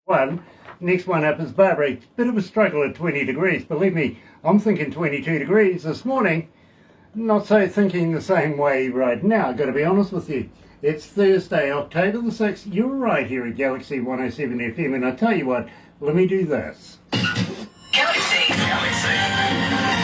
One. Next one up is Barbara. Bit of a struggle at 20 degrees. Believe me, I'm thinking 22 degrees this morning. Not so thinking the same way right now, got to be honest with you. It's Thursday, October the 6th. You're right here at Galaxy 107 FM, and I tell you what, let me do this. Galaxy 107 FM.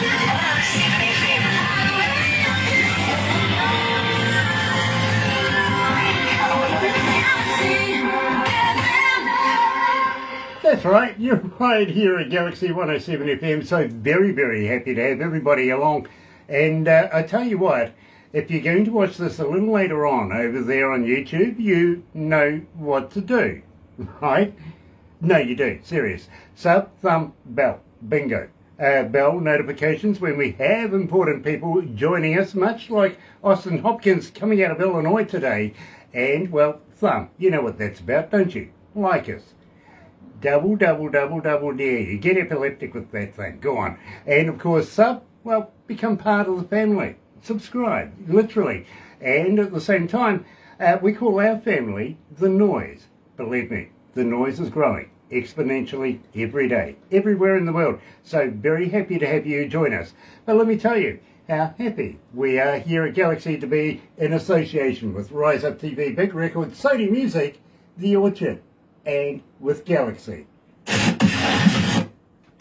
That's right, you're right here at Galaxy 107 FM, so very, very happy to have everybody along. And I tell you what, if you're going to watch this a little later on over there on YouTube, you know what to do, right? No, you do, serious. Sub, thumb, bell, bingo. Bell notifications when we have important people joining us, much like Austin Hopkins coming out of Illinois today. And, well, thumb, you know what that's about, don't you? Like us. Double dare you. Get epileptic with that thing. Go on. And of course, sub, well, become part of the family. Subscribe, literally. And at the same time, we call our family the noise. Believe me, the noise is growing exponentially every day, everywhere in the world. So very happy to have you join us. But let me tell you how happy we are here at Galaxy to be in association with Rise Up TV, Big Record, Sony Music, The Orchard, and with Galaxy. Another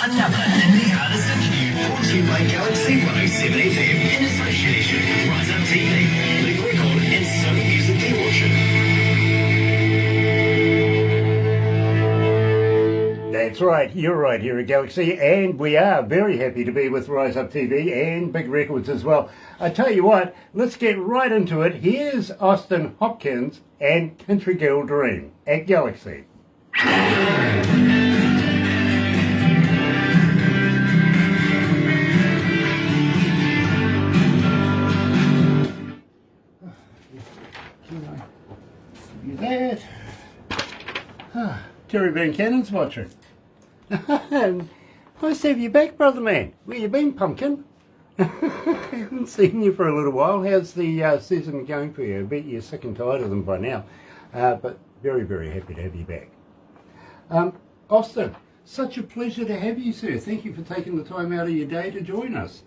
indie artist interview brought to you by Galaxy 107 FM in association with Rise Up TV, Big Record, and Sony Music The Orchard. That's right, you're right here at Galaxy, and we are very happy to be with Rise Up TV and Big Records as well. I tell you what, let's get right into it. Here's Austin Hopkins and Country Girl Dream at Galaxy. Do that. Terry Van Cannon's watching. Nice to have you back, brother man. Where you been, pumpkin? Haven't seen you for a little while. How's the season going for you? I bet you're sick and tired of them by now. But very, very happy to have you back. Austin, such a pleasure to have you, sir. Thank you for taking the time out of your day to join us.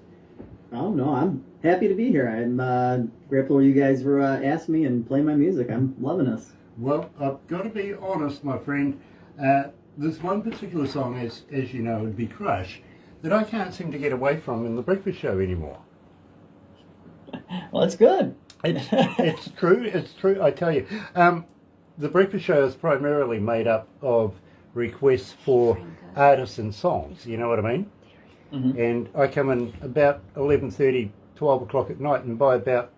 Oh, no, I'm happy to be here. I'm grateful you guys were asking me and playing my music. I'm loving this. Well, I've got to be honest, my friend. There's one particular song, as you know, would be Crush, that I can't seem to get away from in the breakfast show anymore. Well, it's good. It's true, I tell you. The breakfast show is primarily made up of requests for artists and songs, you know what I mean? Mm-hmm. And I come in about 11:30, 12 o'clock at night, and by about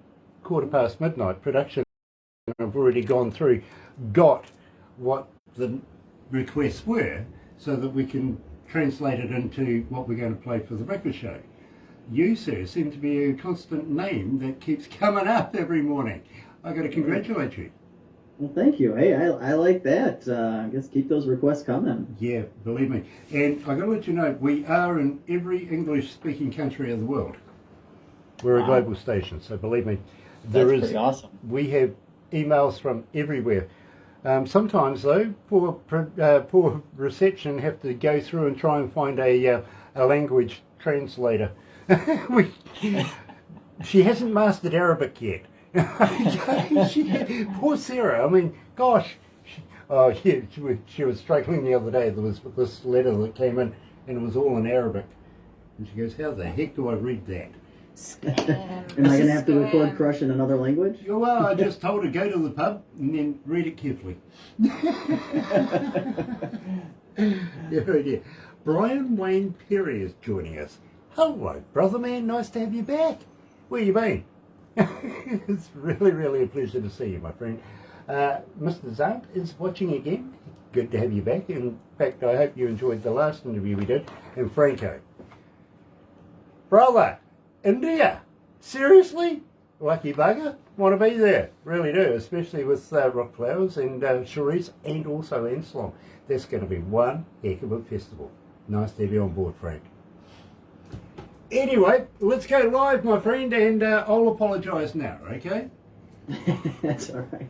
1:15 midnight, production, I've already gone through, got what the requests were, so that we can translate it into what we're going to play for the breakfast show. You, sir, seem to be a constant name that keeps coming up every morning. I've got to congratulate you. Well, thank you. Hey, I like that. I guess keep those requests coming. Yeah, believe me. And I've got to let you know, we are in every English-speaking country of the world. We're a global station, so believe me. That's pretty awesome. We have emails from everywhere. Sometimes, though, poor reception have to go through and try and find a language translator. She hasn't mastered Arabic yet. Poor Sarah. I mean, gosh. She was struggling the other day. There was this letter that came in, and it was all in Arabic. And she goes, "How the heck do I read that?" Am I going to have to record Crush in another language? Well, I just told her, go to the pub and then read it carefully. Yeah. Brian Wayne Perry is joining us. Hello, brother man. Nice to have you back. Where you been? It's really, really a pleasure to see you, my friend. Mr. Zant is watching again. Good to have you back. In fact, I hope you enjoyed the last interview we did. And Franco. Brother, India? Seriously? Lucky bugger. Want to be there. Really do. Especially with Rock Flowers and Cherise and also Anselm. That's going to be one heck of a festival. Nice to have you on board, Frank. Anyway, let's go live, my friend, and I'll apologise now, okay? That's all right.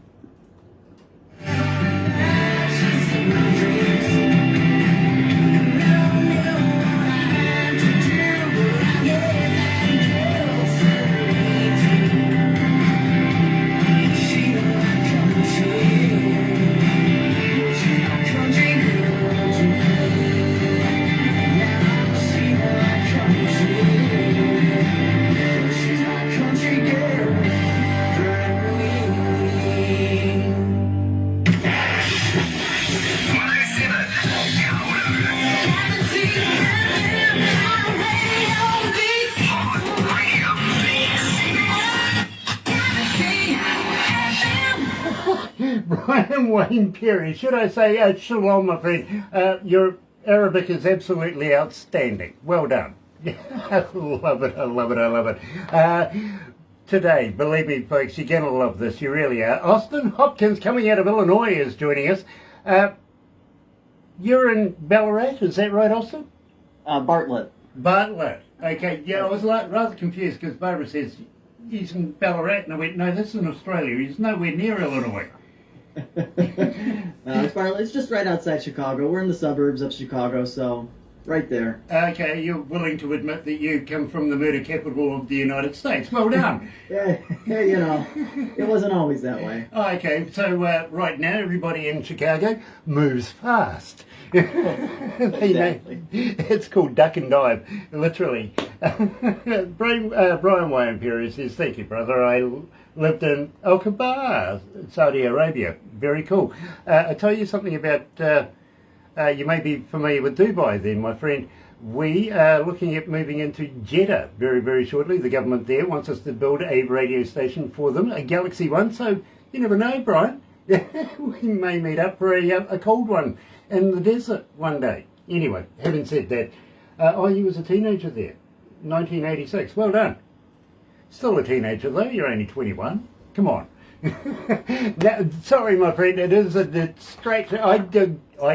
Brian Wayne Perry, should I say shalom, my friend. Your Arabic is absolutely outstanding. Well done. I love it, I love it, I love it. Today, believe me, folks, you're going to love this. You really are. Austin Hopkins, coming out of Illinois, is joining us. You're in Ballarat, is that right, Austin? Bartlett. Bartlett. Okay, yeah, I was rather confused because Barbara says he's in Ballarat, and I went, no, that's in Australia. He's nowhere near Illinois. It's Bartlett. It's just right outside Chicago. We're in the suburbs of Chicago, so right there. Okay, you're willing to admit that you come from the murder capital of the United States. Well done. Yeah, you know, it wasn't always that way. Okay, so right now everybody in Chicago moves fast. Exactly. It's called duck and dive, literally. Brian Wayne Perry says, thank you, brother. I lived in Al Kabar, Saudi Arabia. Very cool. I'll tell you something about, you may be familiar with Dubai then, my friend. We are looking at moving into Jeddah very, very shortly. The government there wants us to build a radio station for them, a Galaxy one. So you never know, Brian. We may meet up for a cold one in the desert one day. Anyway, having said that, you was a teenager there, 1986. Well done. Still a teenager though, you're only 21. Come on. Now, sorry, my friend, it is a distraction. I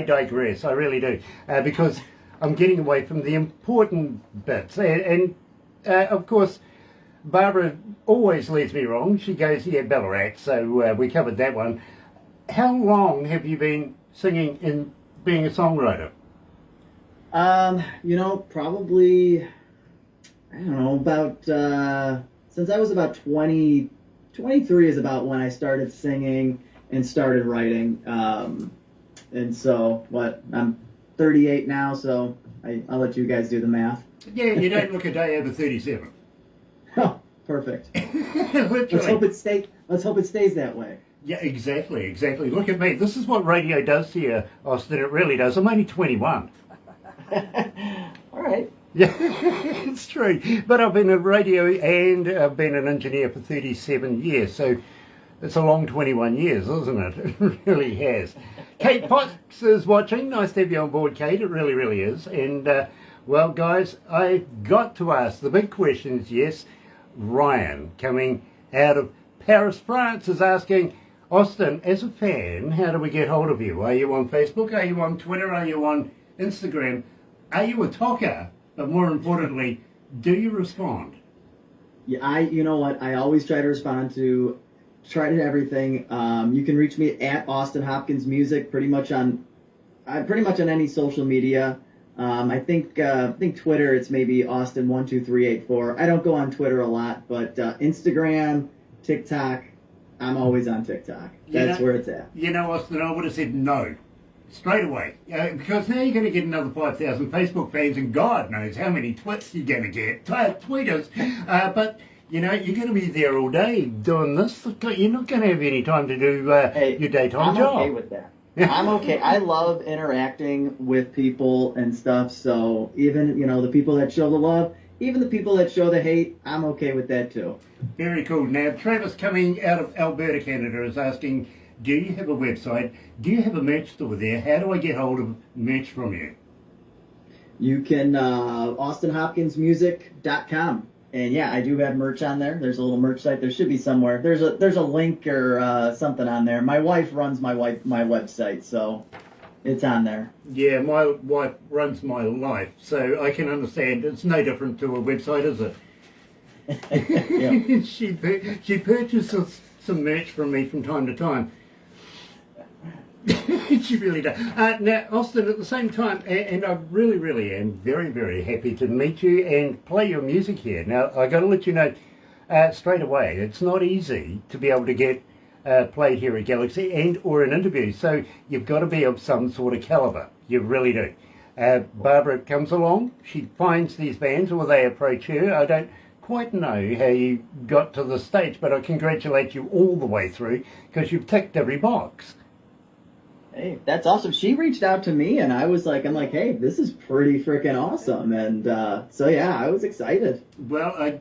digress, I really do, because I'm getting away from the important bits. And of course, Barbara always leads me wrong. She goes, yeah, Ballarat, so we covered that one. How long have you been singing and being a songwriter? You know, probably, I don't know, about, since I was about 23 is about when I started singing and started writing. And so, I'm 38 now, so I'll let you guys do the math. Yeah, you don't look a day over 37. Oh, perfect. Literally. Let's hope it stays that way. Yeah, exactly. Look at me. This is what radio does to you, Austin. It really does. I'm only 21. All right. Yeah, it's true. But I've been in radio and I've been an engineer for 37 years. So it's a long 21 years, isn't it? It really has. Kate Potts is watching. Nice to have you on board, Kate. It really, really is. And, well, guys, I've got to ask the big questions. Yes, Ryan, coming out of Paris, France, is asking, Austin, as a fan, how do we get hold of you? Are you on Facebook? Are you on Twitter? Are you on Instagram? Are you a talker? But more importantly, do you respond? Yeah, you know what? I always try to respond to everything. You can reach me at Austin Hopkins Music pretty much on any social media. I think Twitter, it's maybe Austin12384. I don't go on Twitter a lot, but Instagram, TikTok, I'm always on TikTok. That's where it's at. You know, Austin, I would have said no straight away, because now you're going to get another 5,000 Facebook fans, and God knows how many twits you're going to get, tweeters. But you know, you're going to be there all day doing this. You're not going to have any time to do your daytime job. I'm okay with that. I'm okay. I love interacting with people and stuff. So even, you know, the people that show the love, even the people that show the hate, I'm okay with that too. Very cool. Now, Travis, coming out of Alberta, Canada, is asking, do you have a website? Do you have a merch store there? How do I get hold of merch from you? You can, AustinHopkinsMusic.com. And yeah, I do have merch on there. There's a little merch site. There should be somewhere. There's a link or something on there. My wife runs my website, so it's on there. Yeah, my wife runs my life, so I can understand. It's no different to a website, is it? She purchases some merch from me from time to time. She really does. Now, Austin, at the same time, and I really, really am very, very happy to meet you and play your music here. Now, I got to let you know straight away, it's not easy to be able to get played here at Galaxy and or an interview. So you've got to be of some sort of caliber. You really do. Barbara comes along, she finds these bands, or they approach her. I don't quite know how you got to the stage, but I congratulate you all the way through because you've ticked every box. Hey, that's awesome. She reached out to me, and I'm like, hey, this is pretty freaking awesome. And so yeah, I was excited. Well,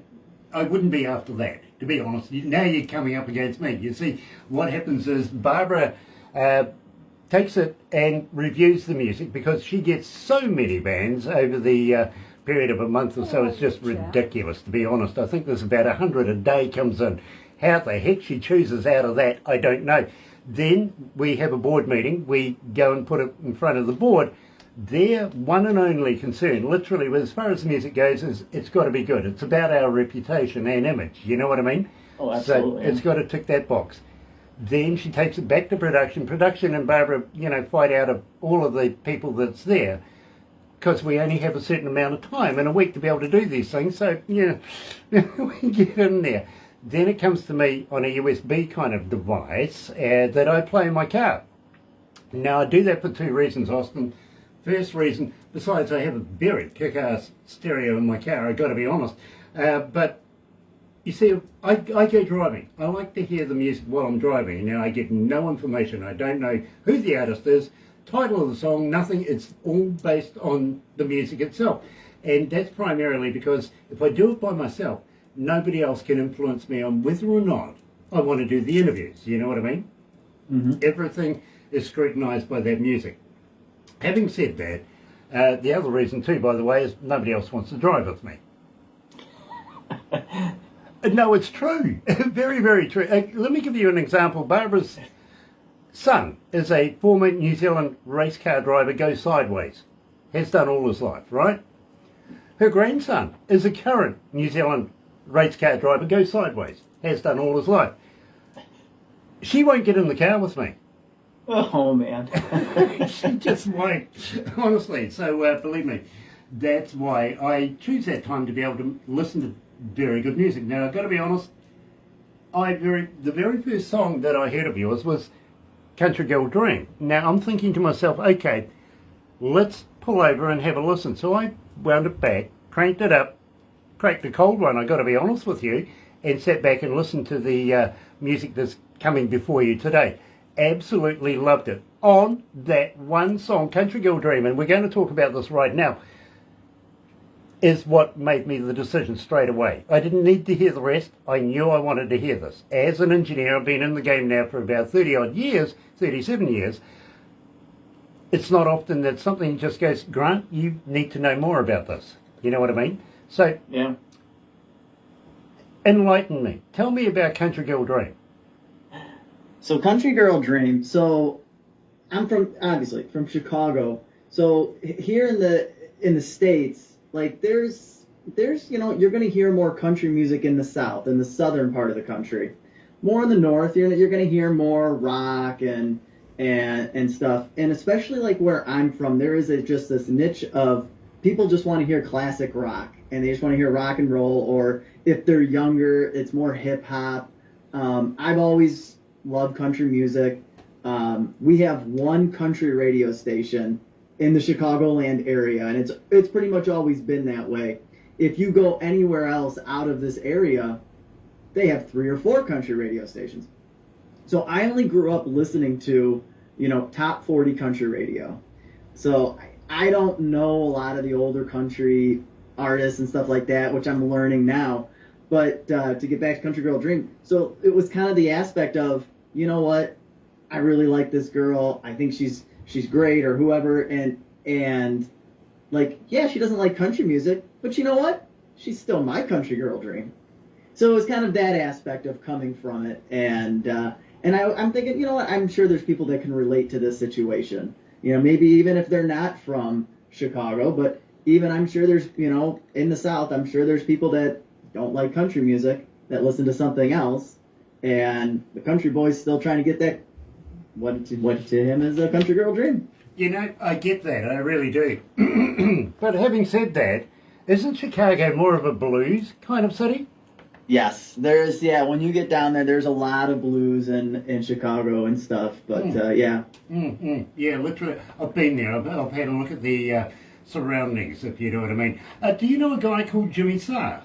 I wouldn't be after that, to be honest. Now you're coming up against me. You see, what happens is Barbara takes it and reviews the music because she gets so many bands over the period of a month or so. It's just ridiculous, to be honest. I think there's about 100 a day comes in. How the heck she chooses out of that, I don't know. Then we have a board meeting. We go and put it in front of the board. Their one and only concern, literally, as far as the music goes, is it's got to be good. It's about our reputation and image. You know what I mean? Oh, absolutely. So it's got to tick that box. Then she takes it back to production. Production and Barbara, fight out of all of the people that's there because we only have a certain amount of time in a week to be able to do these things. So, we get in there. Then it comes to me on a USB kind of device that I play in my car. Now, I do that for two reasons, Austin. First reason, besides I have a very kick-ass stereo in my car, I've got to be honest. But, you see, I go driving. I like to hear the music while I'm driving. Now, I get no information. I don't know who the artist is, title of the song, nothing. It's all based on the music itself. And that's primarily because if I do it by myself, nobody else can influence me on whether or not I want to do the interviews. You know what I mean? Mm-hmm. Everything is scrutinised by that music. Having said that, the other reason too, by the way, is nobody else wants to drive with me. No, it's true. Very, very true. Let me give you an example. Barbara's son is a former New Zealand race car driver, goes sideways. Has done all his life, right? Her grandson is a current New Zealand race car driver, goes sideways. Has done all his life. She won't get in the car with me. Oh, man. She just won't, honestly. So believe me, that's why I choose that time to be able to listen to very good music. Now, I've got to be honest, the very first song that I heard of yours was Country Girl Dream. Now, I'm thinking to myself, okay, let's pull over and have a listen. So I wound it back, cranked it up, cracked a cold one, I've got to be honest with you, and sat back and listened to the music that's coming before you today. Absolutely loved it. On that one song, Country Girl Dream, and we're going to talk about this right now, is what made me the decision straight away. I didn't need to hear the rest. I knew I wanted to hear this. As an engineer, I've been in the game now for about 30-odd years, 37 years. It's not often that something just goes, Grant, you need to know more about this. You know what I mean? So, yeah. Enlighten me. Tell me about Country Girl Dream. So Country Girl Dream. So I'm from Chicago. So here in the States, like there's you're going to hear more country music in the South, in the southern part of the country. More in the North, you're going to hear more rock and stuff. And especially like where I'm from, there is just this niche of people just want to hear classic rock, and they just want to hear rock and roll, or if they're younger, it's more hip hop. I've always loved country music. We have one country radio station in the Chicagoland area, and it's pretty much always been that way. If you go anywhere else out of this area, they have 3 or 4 country radio stations. So I only grew up listening to, top 40 country radio. So I don't know a lot of the older country artists and stuff like that, which I'm learning now. But to get back to Country Girl Dream, so it was kind of the aspect of, you know what, I really like this girl. I think she's great, or whoever, and like, yeah, she doesn't like country music, but you know what? She's still my country girl dream. So it was kind of that aspect of coming from it, and I'm thinking, you know what? I'm sure there's people that can relate to this situation. Maybe even if they're not from Chicago, but even I'm sure there's, in the South, I'm sure there's people that don't like country music that listen to something else, and the country boy's still trying to get that, what to him is a country girl dream. I get that, I really do. But having said that, isn't Chicago more of a blues kind of city? Yes, when you get down there, there's a lot of blues in Chicago and stuff, but yeah. Yeah, literally, I've been there. I've had a look at the surroundings, if you know what I mean. Do you know a guy called Jimmy Sarr?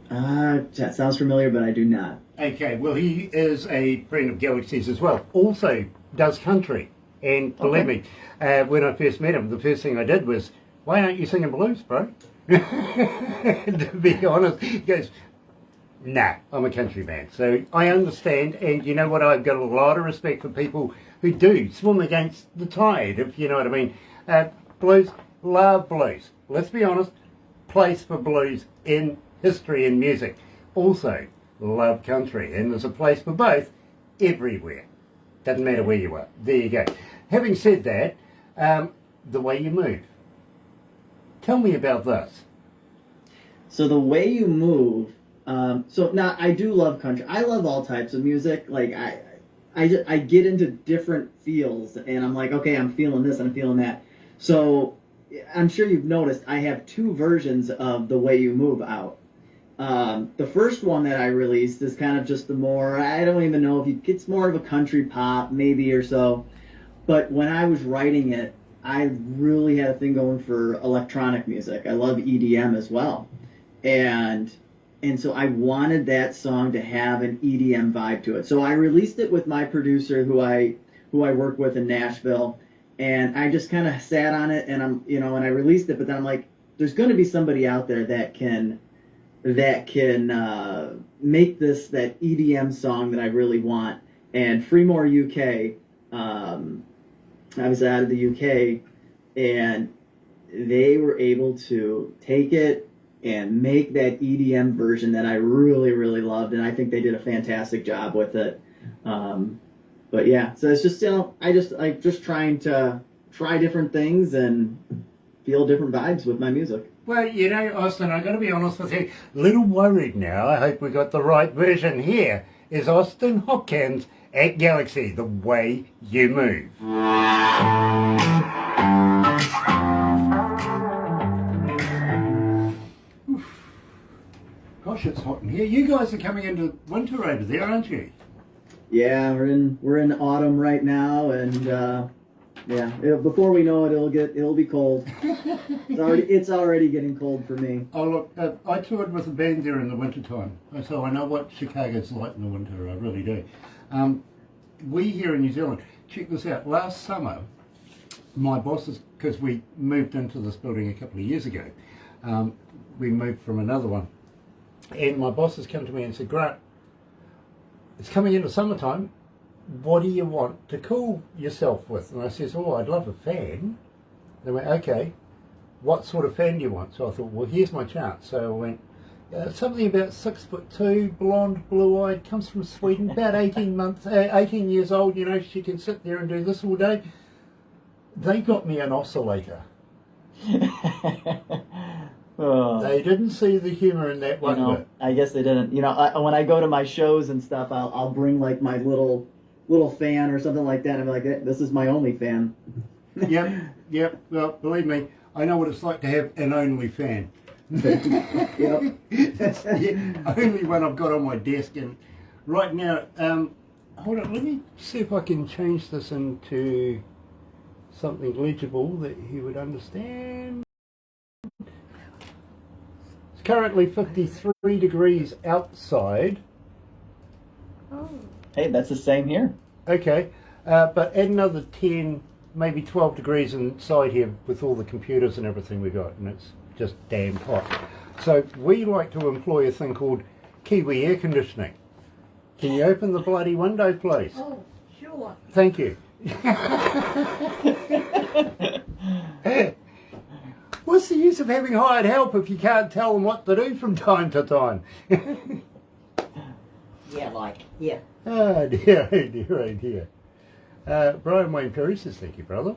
That sounds familiar, but I do not. Okay, well, he is a friend of Galaxy's as well. Also does country. And believe me, when I first met him, the first thing I did was, why aren't you singing blues, bro? To be honest, he goes, nah, I'm a country man. So I understand, and you know what, I've got a lot of respect for people who do swim against the tide, if you know what I mean. Blues, love blues. Let's be honest, place for blues in history and music. Also, love country, and there's a place for both everywhere. Doesn't matter where you are. There you go. Having said that, the way you move. Tell me about this. So the way you move. So now I do love country. I love all types of music. Like I get into different feels, and I'm like, okay, I'm feeling this, I'm feeling that. So I'm sure you've noticed I have two versions of The Way You Move out. The first one that I released is kind of just the more, I don't even know if it's more of a country pop maybe or so. But when I was writing it, I really had a thing going for electronic music. I love EDM as well. And so I wanted that song to have an EDM vibe to it. So I released it with my producer who I work with in Nashville. And I just kind of sat on it, and and I released it, but then I'm like, there's going to be somebody out there that can make this that EDM song that I really want. And Freemore UK, I was out of the UK, and they were able to take it and make that EDM version that I really, really loved, and I think they did a fantastic job with it. But yeah, so it's just, I just trying to try different things and feel different vibes with my music. Well, Austin, I've got to be honest with you, a little worried now. I hope we got the right version here. Is Austin Hopkins at Galaxy, The Way You Move. Gosh, it's hot in here. You guys are coming into winter over there, aren't you? Yeah, we're in autumn right now, and before we know it, it'll be cold. It's already getting cold for me. Oh look, I toured with a band there in the winter time, so I know what Chicago's like in the winter. I really do. We here in New Zealand, check this out. Last summer, my bosses, because we moved into this building a couple of years ago, we moved from another one, and my bosses come to me and said, Grant, it's coming into summertime, what do you want to cool yourself with? And I says, oh, I'd love a fan. They went, okay, what sort of fan do you want? So I thought, well, here's my chance. So I went, something about 6'2", blonde, blue-eyed, comes from Sweden, about 18 years old, she can sit there and do this all day. They got me an oscillator. Oh. They didn't see the humour in that one bit. I guess they didn't. When I go to my shows and stuff, I'll bring like my little fan or something like that. And I'm like, this is my only fan. Yep. Well, believe me, I know what it's like to have an only fan. Yep. That's the only one I've got on my desk. And right now, hold on, let me see if I can change this into something legible that he would understand. It's currently 53 degrees outside. Oh. Hey, that's the same here. Okay, but add another 10, maybe 12 degrees inside here with all the computers and everything we got, and it's just damn hot. So we like to employ a thing called Kiwi air conditioning. Can you open the bloody window, please? Oh, sure. Thank you. What's the use of having hired help if you can't tell them what to do from time to time? Yeah. Oh dear, oh dear, oh dear. Brian Wayne Perry says, thank you, brother.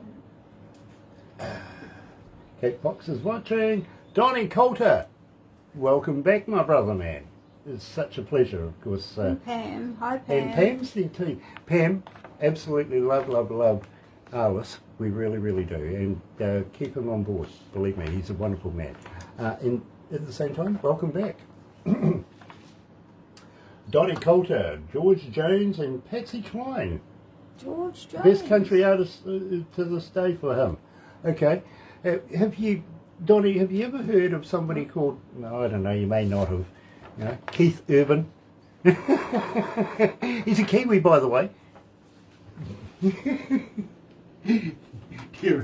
Kate Fox is watching. Donnie Coulter, welcome back, my brother, man. It's such a pleasure, of course. And Pam. Hi, Pam. And Pam's there too. Pam, absolutely love Arliss. We really, really do. And keep him on board. Believe me, he's a wonderful man. And at the same time, welcome back. Donnie Coulter, George Jones and Patsy Cline. George Jones. Best country artist to this day for him. Okay. Donnie, have you ever heard of somebody called, no, I don't know, you may not have, Keith Urban? He's a Kiwi, by the way. Dear,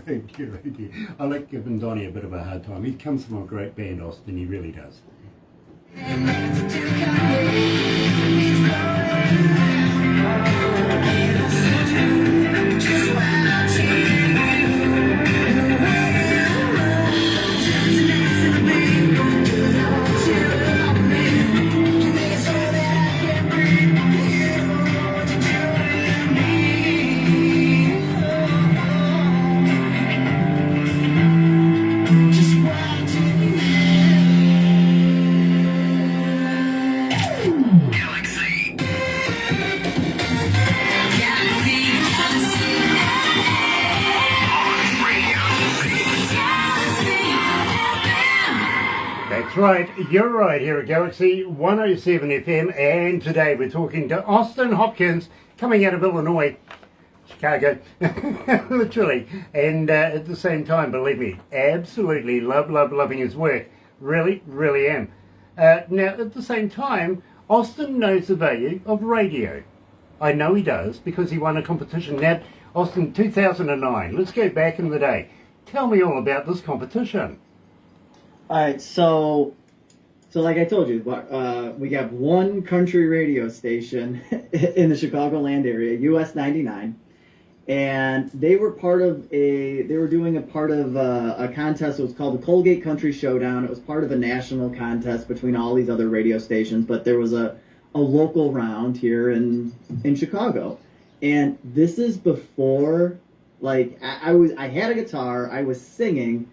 oh dear, oh dear. I like giving Donnie a bit of a hard time. He comes from a great band, Austin, he really does. Galaxy. That's right, you're right here at Galaxy 107 FM, and today we're talking to Austin Hopkins, coming out of Illinois, Chicago, literally, and at the same time, believe me, absolutely loving his work, really am. Now, at the same time, Austin knows the value of radio. I know he does, because he won a competition. Now, Austin, 2009, let's go back in the day. Tell me all about this competition. All right, so like I told you, we got one country radio station in the Chicagoland area, US 99, and they were doing a part of a contest. It was called the Colgate Country Showdown. It was part of a national contest between all these other radio stations, but there was a local round here in Chicago, and this is before, like, I had a guitar, I was singing.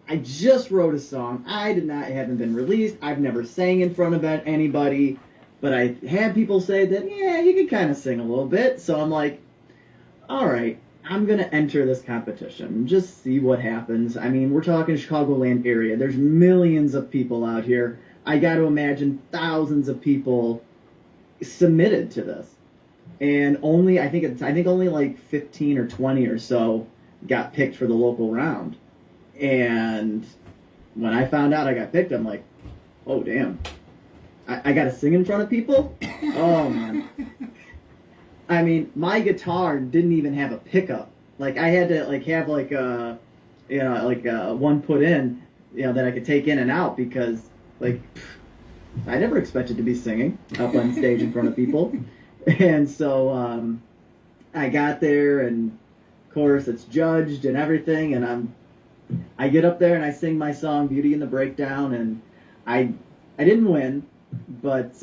I just wrote a song. Haven't been released. I've never sang in front of anybody, but I had people say that, yeah, you can kind of sing a little bit. So I'm like, all right, I'm going to enter this competition. Just see what happens. I mean, we're talking Chicagoland area. There's millions of people out here. I got to imagine thousands of people submitted to this. And I think only like 15 or 20 or so got picked for the local round. And when I found out I got picked, I'm like, oh, damn. I got to sing in front of people? Oh, man. I mean, my guitar didn't even have a pickup. Like, I had to, like, have, like, one put in, that I could take in and out because, like, I never expected to be singing up on stage in front of people. And so I got there, and, of course, it's judged and everything, and I get up there and I sing my song Beauty and the Breakdown, and I didn't win, but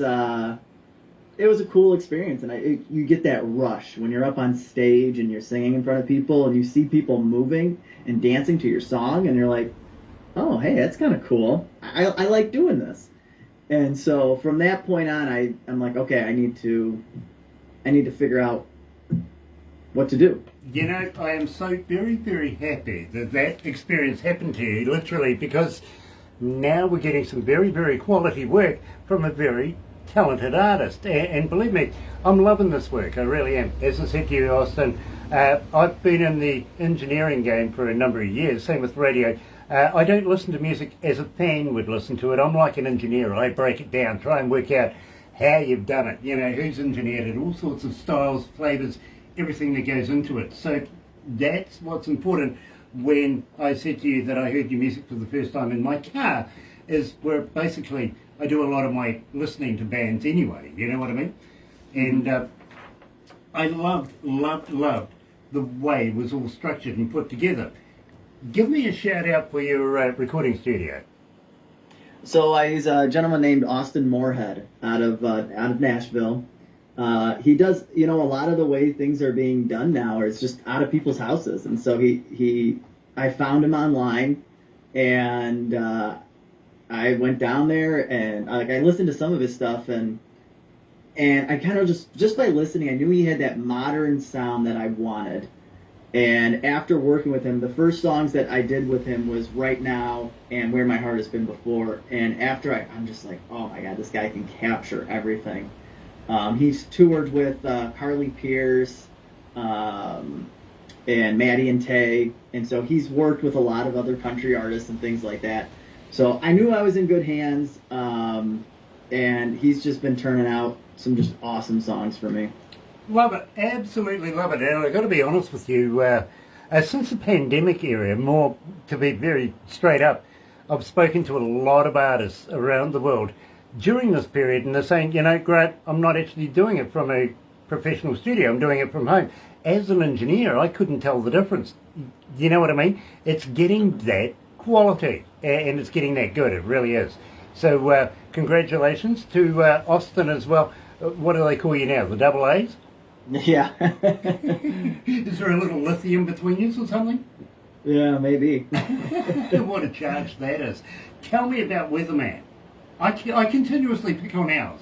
it was a cool experience, and you get that rush when you're up on stage and you're singing in front of people and you see people moving and dancing to your song, and you're like, oh, hey, that's kind of cool. I like doing this. And so from that point on, I'm like, okay, I need to figure out what to do. You know, I am so very happy that experience happened to you, literally, because now we're getting some very quality work from a very talented artist. And believe me, I'm loving this work, I really am. As I said to you, Austin, I've been in the engineering game for a number of years, same with radio. I don't listen to music as a fan would listen to it. I'm like an engineer. I break it down, try and work out how you've done it, who's engineered it, all sorts of styles, flavours, everything that goes into it. So that's what's important when I said to you that I heard your music for the first time in my car, is where basically I do a lot of my listening to bands anyway, you know what I mean? And I loved the way it was all structured and put together. Give me a shout out for your recording studio. So I use a gentleman named Austin Moorhead out of Nashville. He does, a lot of the way things are being done now is just out of people's houses. And so I found him online, and I went down there, and I listened to some of his stuff, and I kind of just by listening, I knew he had that modern sound that I wanted. And after working with him, the first songs that I did with him was Right Now and Where My Heart Has Been Before. And after I'm just like, oh my God, this guy can capture everything. He's toured with Carly Pierce and Maddie and Tay, and so he's worked with a lot of other country artists and things like that. So I knew I was in good hands, and he's just been turning out some just awesome songs for me. Love it, absolutely love it. And I've got to be honest with you, since the pandemic era, more to be very straight up, I've spoken to a lot of artists around the world during this period, and they're saying, you know, Grant, I'm not actually doing it from a professional studio, I'm doing it from home. As an engineer, I couldn't tell the difference. You know what I mean? It's getting that quality, and it's getting that good, it really is. So congratulations to Austin as well. What do they call you now, the double A's? Yeah. Is there a little lithium between you or something? Yeah, maybe. What a charge that is. Tell me about Weatherman. I continuously pick on ours.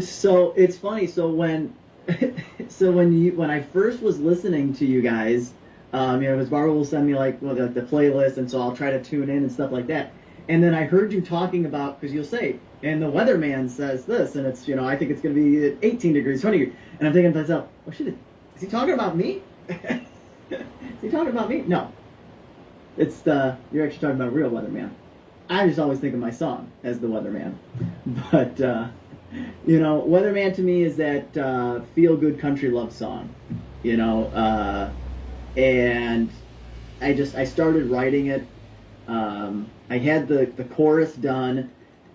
So it's funny. So when I first was listening to you guys, because Barbara will send me like the playlist, and so I'll try to tune in and stuff like that. And then I heard you talking about, because you'll say, and the weatherman says this, and it's, I think it's going to be 18 degrees, 20 degrees. And I'm thinking to myself, oh shit, is he talking about me? Is he talking about me? No. It's you're actually talking about a real weatherman. I just always think of my song as the weatherman. But, weatherman to me is that feel-good country love song, and I started writing it. I had the chorus done,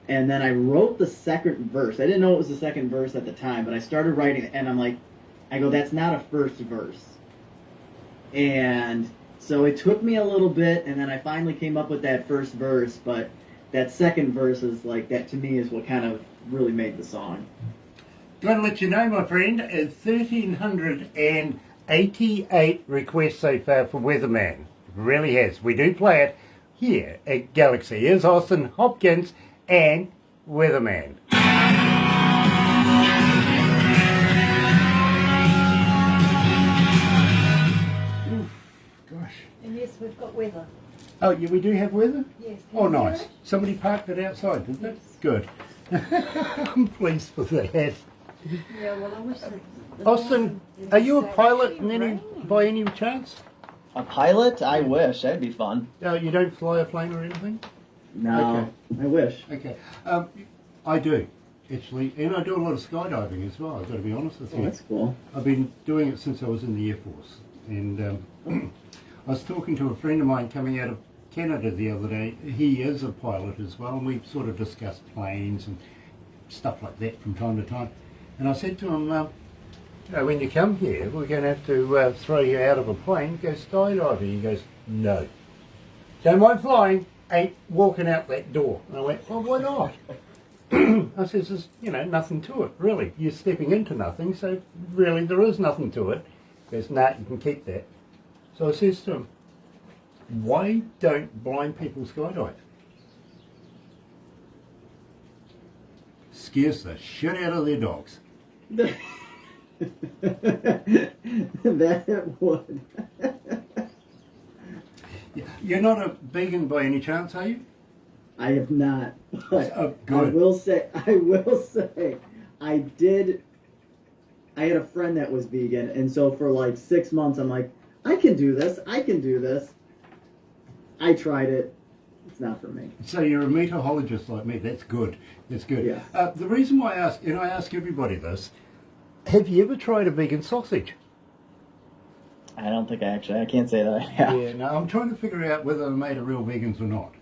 and then I wrote the second verse. I didn't know it was the second verse at the time, but I started writing it, and I go, that's not a first verse. And so it took me a little bit, and then I finally came up with that first verse, but that second verse is that to me is what kind of really made the song. Got to let you know, my friend, 1,388 requests so far for Weatherman. It really has. We do play it here at Galaxy. Here's Austin Hopkins and Weatherman. Oof, gosh. And yes, we've got weather. Oh, yeah, we do have weather? Yes. Oh, nice. Somebody parked it outside, didn't it? Good. I'm pleased for that. Yeah, well, I wish Austin, are you a pilot by any chance? A pilot? I wish. That'd be fun. No, you don't fly a plane or anything? No, Okay. I wish. Okay. I do, actually. And I do a lot of skydiving as well, I've got to be honest with Oh, you. that's cool. I've been doing it since I was in the Air Force. And I was talking to a friend of mine coming out of Canada the other day. He is a pilot as well, and we sort of discussed planes and stuff like that from time to time. And I said to him, when you come here, we're going to have to throw you out of a plane, go skydiving. He goes, no. Don't mind flying, ain't walking out that door. And I went, well, why not? I says, there's, nothing to it, really. You're stepping into nothing, so really there is nothing to it. He goes, nah, you can keep that. So I says to him, why don't blind people skydive? Scares the shit out of their dogs. That would. You're not a vegan by any chance, are you? I have not. But Oh, good. I will say, I had a friend that was vegan, and so for 6 months, I'm like, I can do this. I tried it. It's not for me. So you're a meatologist like me. That's good. That's good. Yes. The reason why I ask, and I ask everybody this, have you ever tried a vegan sausage? I don't think I can't say that I have. Yeah, no, I'm trying to figure out whether they're made of real vegans or not.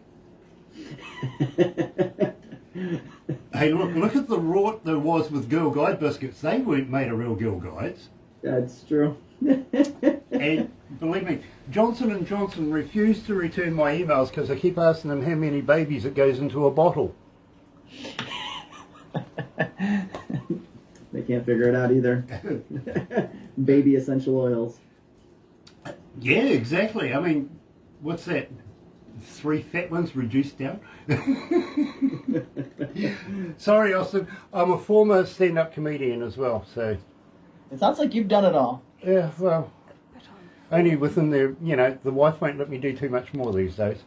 Hey, look at the rort there was with Girl Guide biscuits. They weren't made of real Girl Guides. That's true. And believe me, Johnson & Johnson refused to return my emails because I keep asking them how many babies it goes into a bottle. They can't figure it out either. Baby essential oils. Yeah, exactly. I mean, what's that? 3 fat ones reduced down? Sorry, Austin. I'm a former stand-up comedian as well, so... It sounds like you've done it all. Yeah, well... Only within the, the wife won't let me do too much more these days.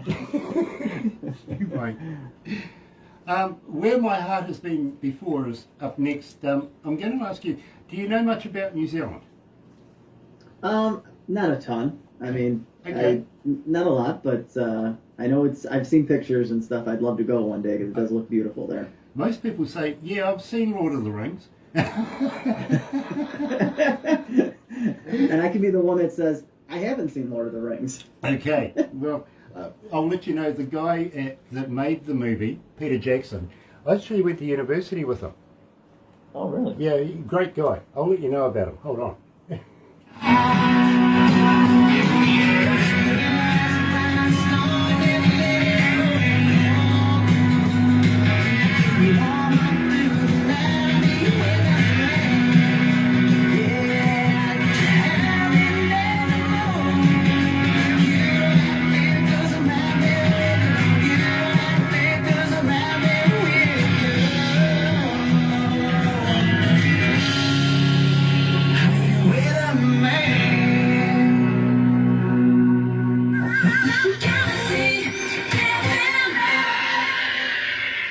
You won't. Where my heart has been before is up next. I'm going to ask you, do you know much about New Zealand? Not a ton. I mean, Okay. not a lot, but I know I've seen pictures and stuff. I'd love to go one day because it does look beautiful there. Most people say, yeah, I've seen Lord of the Rings, And I can be the one that says, I haven't seen Lord of the Rings. Okay, well, I'll let you know the guy that made the movie, Peter Jackson, I actually went to university with him. Oh, really? Yeah, great guy. I'll let you know about him. Hold on.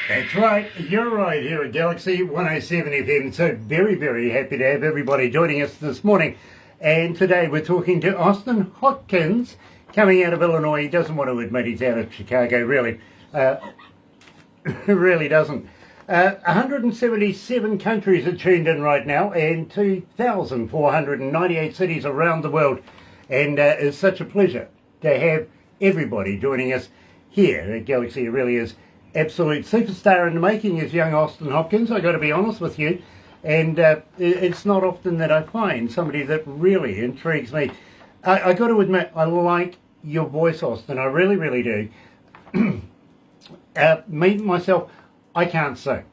That's right, you're right here at Galaxy 107 FM. So very, very happy to have everybody joining us this morning. And today we're talking to Austin Hopkins, coming out of Illinois. He doesn't want to admit he's out of Chicago, really. Really doesn't. 177 countries are tuned in right now, and 2,498 cities around the world. And it's such a pleasure to have everybody joining us here at Galaxy. It really is. Absolute superstar in the making is young Austin Hopkins, I got to be honest with you. And it's not often that I find somebody that really intrigues me. I got to admit, I like your voice, Austin. I really, really do. Me, myself, I can't sing.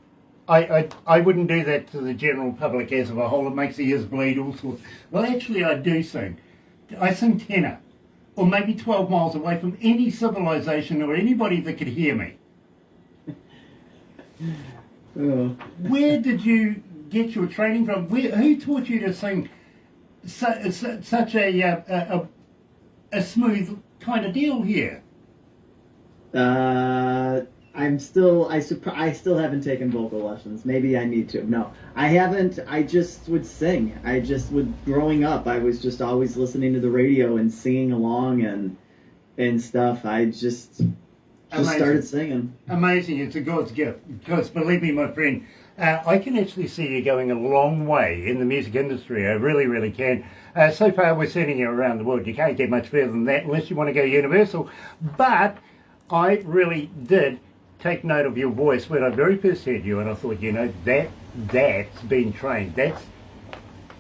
I wouldn't do that to the general public as of a whole. It makes the ears bleed, all sorts. Well, actually, I do sing. I sing tenor, or maybe 12 miles away from any civilization or anybody that could hear me. Oh. Where did you get your training from? Who taught you to sing such a smooth kind of deal here? I still haven't taken vocal lessons. Maybe I need to. No, I haven't. I just would sing. Growing up, I was just always listening to the radio and singing along and stuff. I just started singing. Amazing. It's a God's gift. Because believe me, my friend, I can actually see you going a long way in the music industry. I really, really can. So far, we're sending you around the world. You can't get much further than that unless you want to go universal. But I really did take note of your voice when I very first heard you, and I thought, that's been trained. That's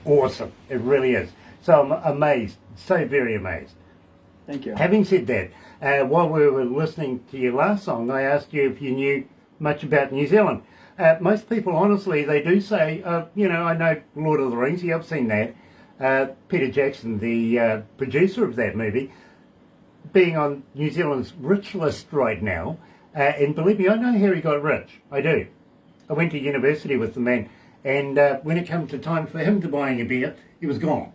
awesome. It really is. So I'm amazed. So very amazed. Thank you. Having said that, while we were listening to your last song, I asked you if you knew much about New Zealand. Most people, honestly, they do say, I know Lord of the Rings. Yeah, I've seen that. Peter Jackson, the producer of that movie, being on New Zealand's rich list right now. And believe me, I know how he got rich. I do. I went to university with the man, and when it came to time for him to buying a beer, he was gone.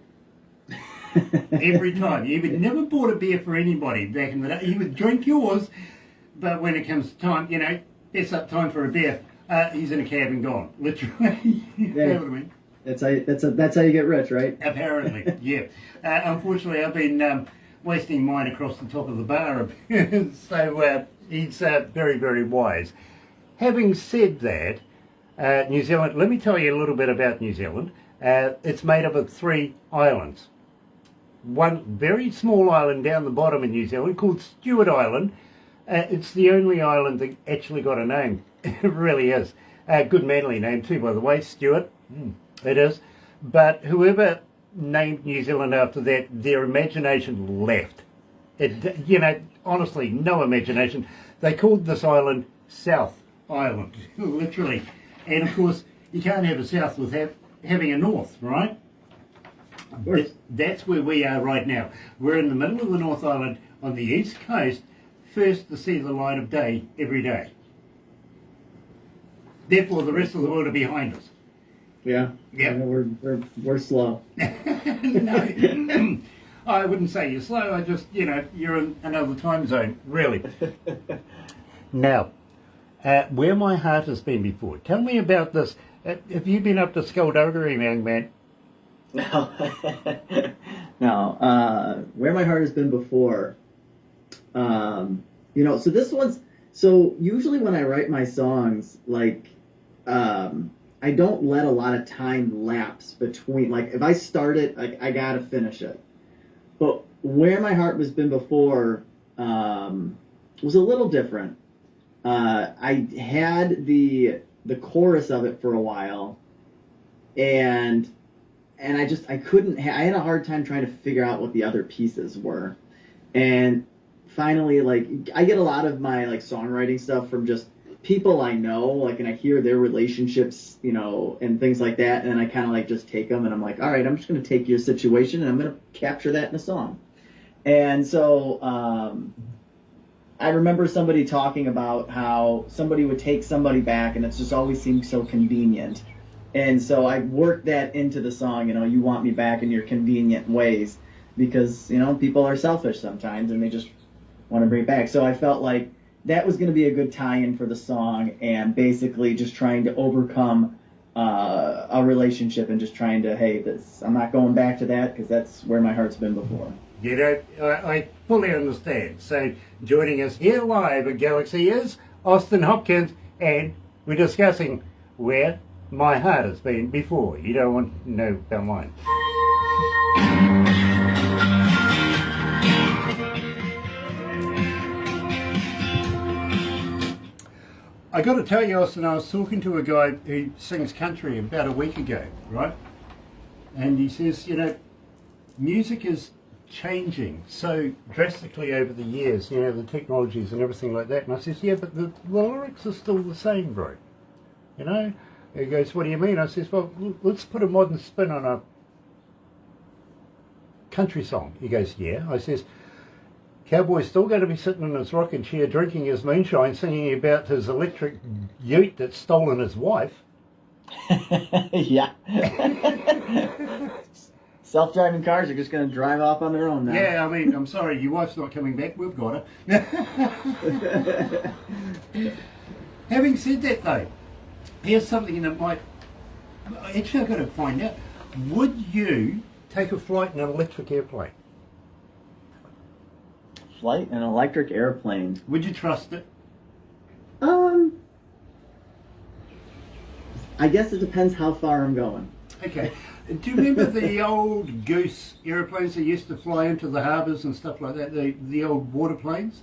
Every time. He would never bought a beer for anybody back in the day. He would drink yours, but when it comes to time, it's up time for a beer, he's in a cab and gone. Literally. You know what I mean? That's how you get rich, right? Apparently, yeah. Unfortunately, I've been wasting mine across the top of the bar. So he's very, very wise. Having said that, New Zealand, let me tell you a little bit about New Zealand. It's made up of 3 islands. One very small island down the bottom of New Zealand called Stewart Island. It's the only island that actually got a name. It really is. Good manly name too, by the way, Stewart. It is. But whoever named New Zealand after that, their imagination left. Honestly, no imagination. They called this island South Island, literally. And of course, you can't have a south without having a north, right? That's where we are right now. We're in the middle of the North Island on the east coast, first to see the light of day every day. Therefore, the rest of the world are behind us. Yeah. Yeah. We're slow. No, I wouldn't say you're slow. I just, you're in another time zone, really. Now, where my heart has been before. Tell me about this. Have you been up to Skullduggery, young man? No. No. Where my heart has been before. So usually when I write my songs, like, I don't let a lot of time lapse between, like, if I start it, like, I gotta finish it. But where my heart has been before was a little different. I had the chorus of it for a while, and I couldn't. I had a hard time trying to figure out what the other pieces were, and finally, like, I get a lot of my like songwriting stuff from just people I know, like, and I hear their relationships, you know, and things like that, and I kind of like just take them, and I'm like, all right, I'm just gonna take your situation, and I'm gonna capture that in a song. And so I remember somebody talking about how somebody would take somebody back, and it's just always seemed so convenient. And so I worked that into the song, you know, you want me back in your convenient ways, because, you know, people are selfish sometimes, and they just want to bring it back. So I felt like that was going to be a good tie-in for the song, and basically just trying to overcome a relationship and just trying to, hey, I'm not going back to that, because that's where my heart's been before. You know, I fully understand. So joining us here live at Galaxy is Austin Hopkins, and we're discussing where my heart has been before. You don't want to know about mine. I got to tell you, Austin, I was talking to a guy who sings country about a week ago, right? And he says, you know, music is changing so drastically over the years, you know, the technologies and everything like that. And I says, yeah, but the lyrics are still the same, bro. You know? He goes, what do you mean? I says, well, let's put a modern spin on a country song. He goes, yeah. I says, Cowboy's still going to be sitting in his rocking chair drinking his moonshine, singing about his electric ute that's stolen his wife. Yeah. Self-driving cars are just going to drive off on their own now. Yeah, I mean, I'm sorry, your wife's not coming back. We've got her. Having said that, though, here's something that might... Actually, I've got to find out. Would you take a flight in an electric airplane? Flight in an electric airplane. Would you trust it? I guess it depends how far I'm going. Okay. Do you remember the old goose airplanes that used to fly into the harbours and stuff like that? The old water planes?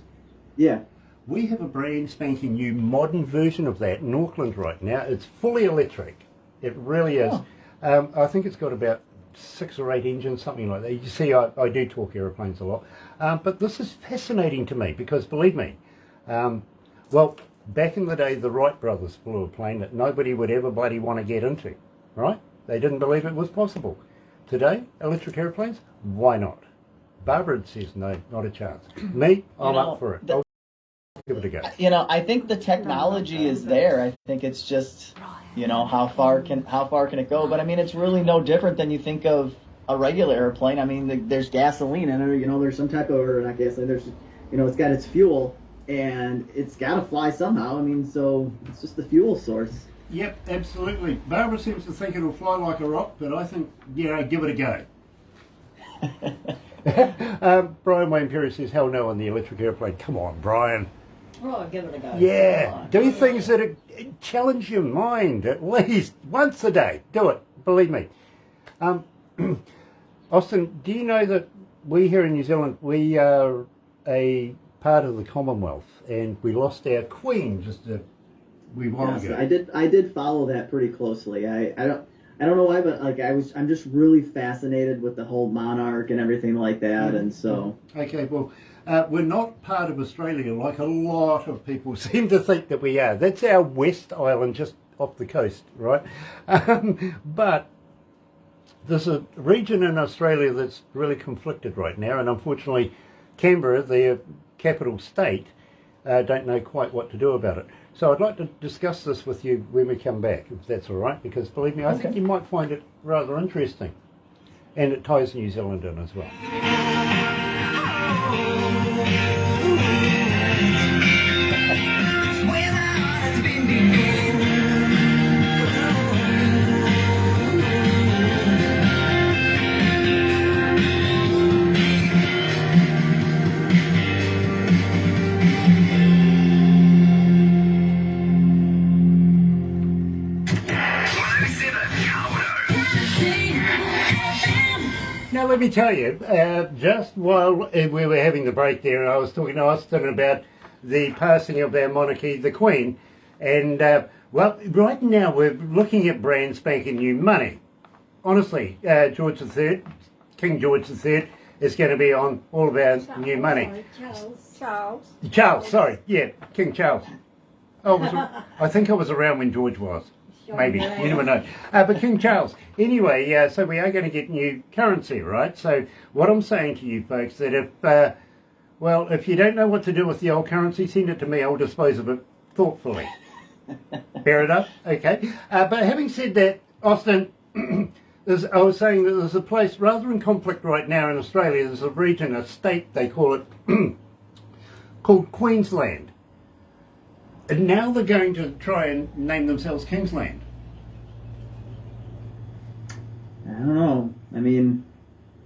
Yeah. We have a brand spanking new modern version of that in Auckland right now. It's fully electric. It really is. Oh. I think it's got about 6 or 8 engines, something like that. You see, I do talk aeroplanes a lot. But this is fascinating to me because, believe me, well, back in the day, the Wright brothers flew a plane that nobody would ever bloody want to get into, right? They didn't believe it was possible. Today, electric airplanes, why not? Barbara says no, not a chance. Me, I'm up for it. I'll give it a go. You know, I think the technology is there. I think it's just, you know, how far can it go? But I mean, it's really no different than you think of a regular airplane. I mean, there's gasoline in it, you know, there's some type of, or not gasoline, there's, you know, it's got its fuel, and it's got to fly somehow. I mean, so it's just the fuel source. Yep, absolutely. Barbara seems to think it'll fly like a rock, but I think, yeah, give it a go. Brian Wayne Perry says, hell no on the electric airplane. Come on, Brian. Oh, give it a go. Yeah, do things that challenge your mind at least once a day. Do it, believe me. Austin, do you know that we here in New Zealand, we are a part of the Commonwealth, and we lost our Queen just a wee while ago? I did follow that pretty closely. I don't know why, but like I'm just really fascinated with the whole monarch and everything like that, and so. Okay, well, we're not part of Australia like a lot of people seem to think that we are. That's our West Island just off the coast, right? But there's a region in Australia that's really conflicted right now, and unfortunately Canberra, the capital state, don't know quite what to do about it. So I'd like to discuss this with you when we come back, if that's all right, because believe me, I think you might find it rather interesting. And it ties New Zealand in as well. let me tell you, just while we were having the break there, I was talking to Austin about the passing of our monarchy, the Queen, and, well, right now we're looking at brand spanking new money. Honestly, George III, King George III, is going to be on all of our new money. Charles. Charles, sorry, yeah, King Charles. I think I was around when George was. Maybe, you never know. But King Charles. Anyway, so we are going to get new currency, right? So what I'm saying to you folks, that if you don't know what to do with the old currency, send it to me. I'll dispose of it thoughtfully. Fair enough? Okay. But having said that, Austin, I was saying that there's a place rather in conflict right now in Australia. There's a region, a state, they call it, called Queensland. And now they're going to try and name themselves Kingsland. I don't know. I mean,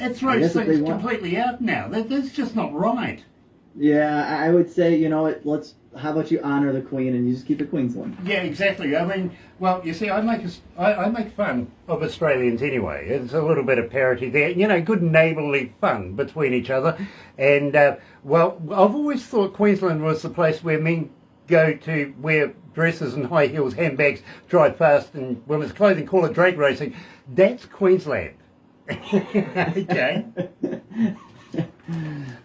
That throws things completely out now. That's just not right. Yeah, I would say, you know what, how about you honor the Queen and you just keep it Queensland? Yeah, exactly. I mean, well, you see, I make fun of Australians anyway. It's a little bit of parity there. You know, good neighbourly fun between each other. And, well, I've always thought Queensland was the place where men go to wear dresses and high heels, handbags, drive fast in women's clothing, call it drag racing. That's Queensland. Okay.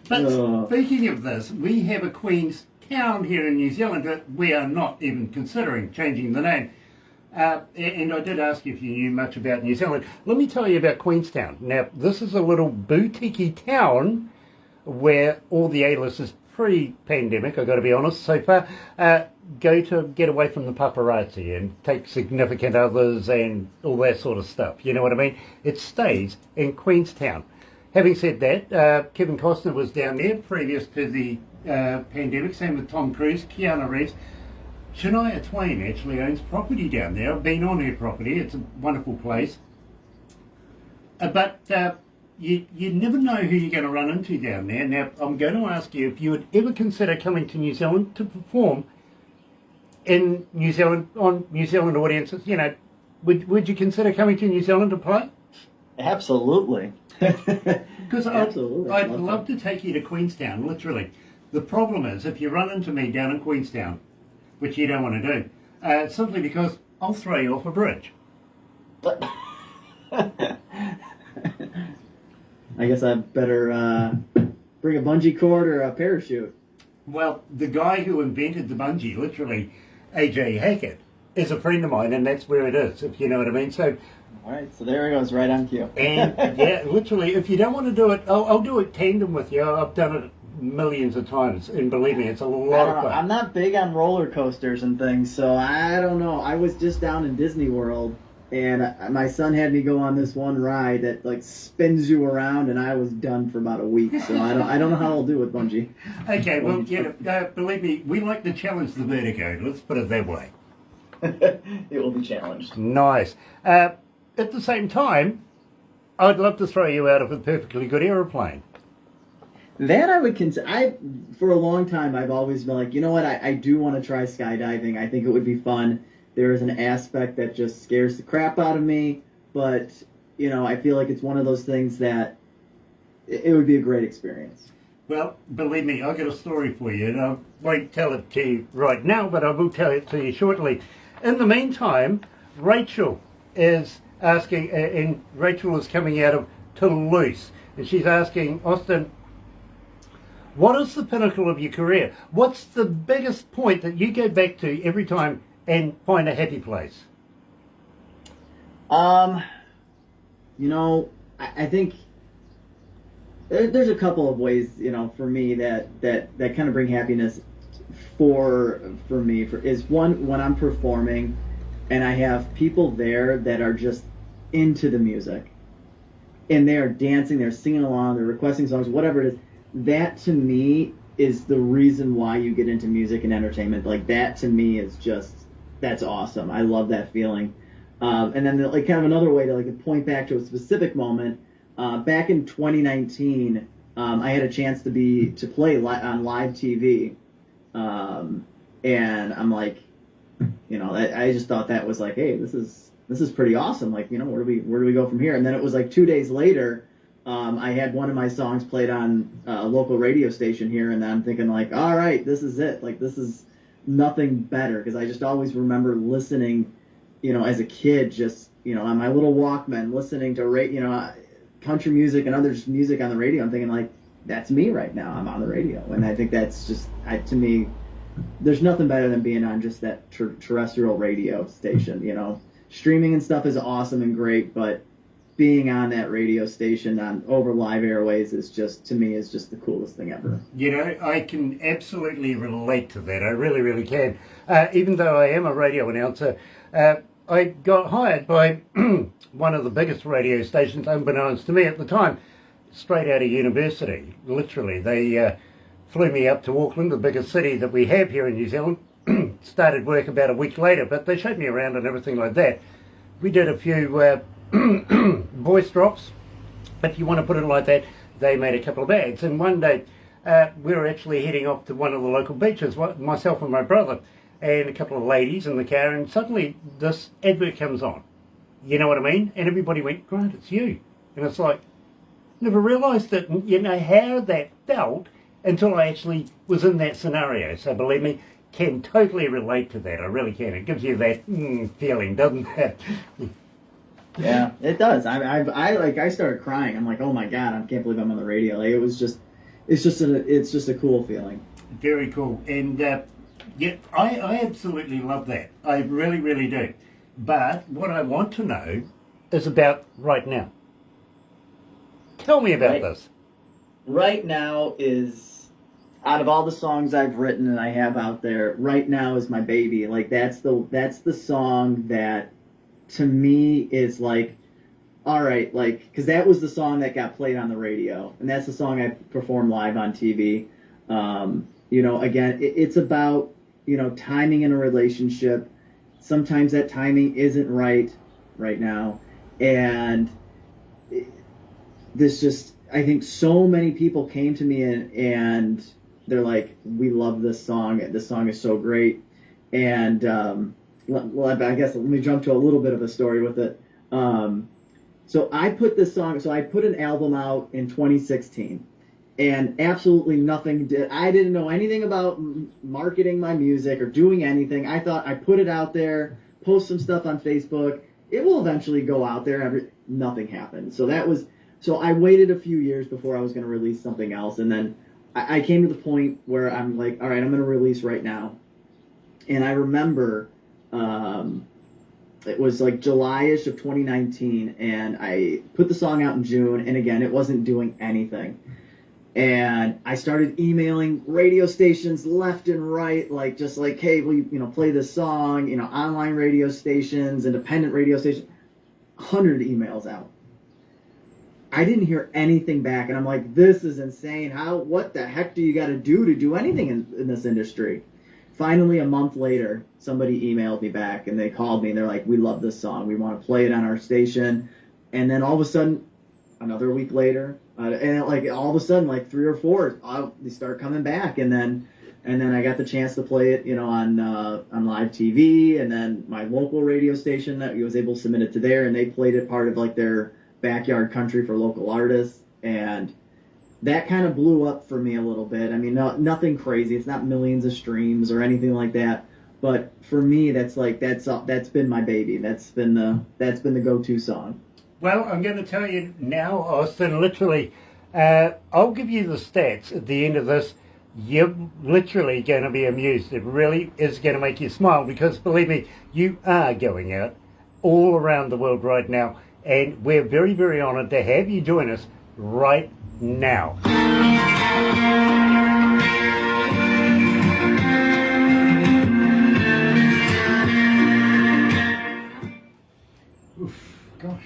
But speaking of this, we have a Queen's Town here in New Zealand that we are not even considering changing the name. And I did ask you if you knew much about New Zealand. Let me tell you about Queenstown. Now, this is a little boutique town where all the A-listers pre-pandemic, I've got to be honest, so far, go to get away from the paparazzi and take significant others and all that sort of stuff. You know what I mean? It stays in Queenstown. Having said that, Kevin Costner was down there previous to the pandemic, same with Tom Cruise, Keanu Reeves. Shania Twain actually owns property down there. I've been on her property. It's a wonderful place. But you never know who you're going to run into down there. Now, I'm going to ask you if you would ever consider coming to New Zealand to perform in New Zealand, on New Zealand audiences. You know, would you consider coming to New Zealand to play? Absolutely. Because I'd love to take you to Queenstown, literally. The problem is, if you run into me down in Queenstown, which you don't want to do, simply because I'll throw you off a bridge. I guess I better bring a bungee cord or a parachute. Well, the guy who invented the bungee, literally, A.J. Hackett, is a friend of mine, and that's where it is, if you know what I mean. So, all right, so there it goes, right on cue. And, yeah, literally, if you don't want to do it, I'll do it tandem with you. I've done it millions of times, and believe me, it's a lot of fun. I'm not big on roller coasters and things, so I don't know. I was just down in Disney World, and my son had me go on this one ride that like spins you around, and I was done for about a week. So I don't know how I'll do with bungee. Okay, well, believe me, we like to challenge the vertigo. Let's put it that way. It will be challenged. Nice. At the same time, I'd love to throw you out of a perfectly good aeroplane. That I would consider. For a long time, I've always been like, you know what? I do want to try skydiving. I think it would be fun. There is an aspect that just scares the crap out of me, but you know, I feel like it's one of those things that it would be a great experience. Well, believe me, I've got a story for you, and I won't tell it to you right now, but I will tell it to you shortly. In the meantime, Rachel is asking, and Rachel is coming out of Toulouse, and she's asking, Austin, what is the pinnacle of your career? What's the biggest point that you go back to every time and find a happy place? You know, I think there's a couple of ways, you know, for me that kind of bring happiness for me. Is one, when I'm performing and I have people there that are just into the music and they are dancing, they're singing along, they're requesting songs, whatever it is. That to me is the reason why you get into music and entertainment. Like that to me is just, that's awesome. I love that feeling. And then like kind of another way to like point back to a specific moment. Back in 2019, I had a chance to play on live TV, and I'm like, you know, I just thought that was like, hey, this is pretty awesome. Like, you know, where do we go from here? And then it was like 2 days later, I had one of my songs played on a local radio station here, and I'm thinking like, all right, this is it. Like, this is nothing better, because I just always remember listening, as a kid, just, on my little Walkman, listening to, country music and other music on the radio. I'm thinking like, that's me right now. I'm on the radio. And I think that's just, to me, there's nothing better than being on just that terrestrial radio station, Streaming and stuff is awesome and great, but being on that radio station over live airways is just, to me, is just the coolest thing ever. I can absolutely relate to that. I really, really can. Even though I am a radio announcer, I got hired by one of the biggest radio stations, unbeknownst to me at the time, straight out of university. Literally, they flew me up to Auckland, the biggest city that we have here in New Zealand. Started work about a week later, but they showed me around and everything like that. We did a few voice drops, if you want to put it like that. They made a couple of ads, and one day we were actually heading off to one of the local beaches, myself and my brother, and a couple of ladies in the car, and suddenly this advert comes on. You know what I mean? And everybody went, Grant, it's you. And it's like, never realised that, how that felt until I actually was in that scenario. So believe me, can totally relate to that. I really can. It gives you that feeling, doesn't it? Yeah, it does. I started crying. I'm like, oh my God, I can't believe I'm on the radio. Like, it's just a cool feeling. Very cool. And I absolutely love that. I really, really do. But what I want to know is about right now. Tell me about this. Right now is, out of all the songs I've written and I have out there, right now is my baby. Like, that's the song that, to me, is like, all right, like, because that was the song that got played on the radio, and that's the song I performed live on TV. Again, it's about, timing in a relationship. Sometimes that timing isn't right now, and this just, I think so many people came to me and they're like, we love this song. This song is so great. And, I guess let me jump to a little bit of a story with it. So I put an album out in 2016, and absolutely nothing I didn't know anything about marketing my music or doing anything. I thought I put it out there, post some stuff on Facebook. It will eventually go out there. Nothing happened. So I waited a few years before I was going to release something else. And then I came to the point where I'm like, all right, I'm going to release right now. And I remember, it was like July-ish of 2019, and I put the song out in June, and again, it wasn't doing anything. And I started emailing radio stations left and right, just like, hey, will you, play this song, online radio stations, independent radio stations, 100 emails out. I didn't hear anything back, and I'm like, this is insane. What the heck do you got to do anything in this industry? Finally, a month later, somebody emailed me back, and they called me, and they're like, we love this song. We want to play it on our station. And then all of a sudden, another week later, and all of a sudden, 3 or 4, they start coming back. And then I got the chance to play it, on live TV, and then my local radio station that was able to submit it to there, and they played it part of their backyard country for local artists, and that kind of blew up for me a little bit. I mean, nothing crazy. It's not millions of streams or anything like that. But for me, that's been my baby. That's been the go-to song. Well, I'm going to tell you now, Austin. Literally, I'll give you the stats at the end of this. You're literally going to be amused. It really is going to make you smile, because believe me, you are going out all around the world right now, and we're very, very honoured to have you join us right now. Oof, gosh,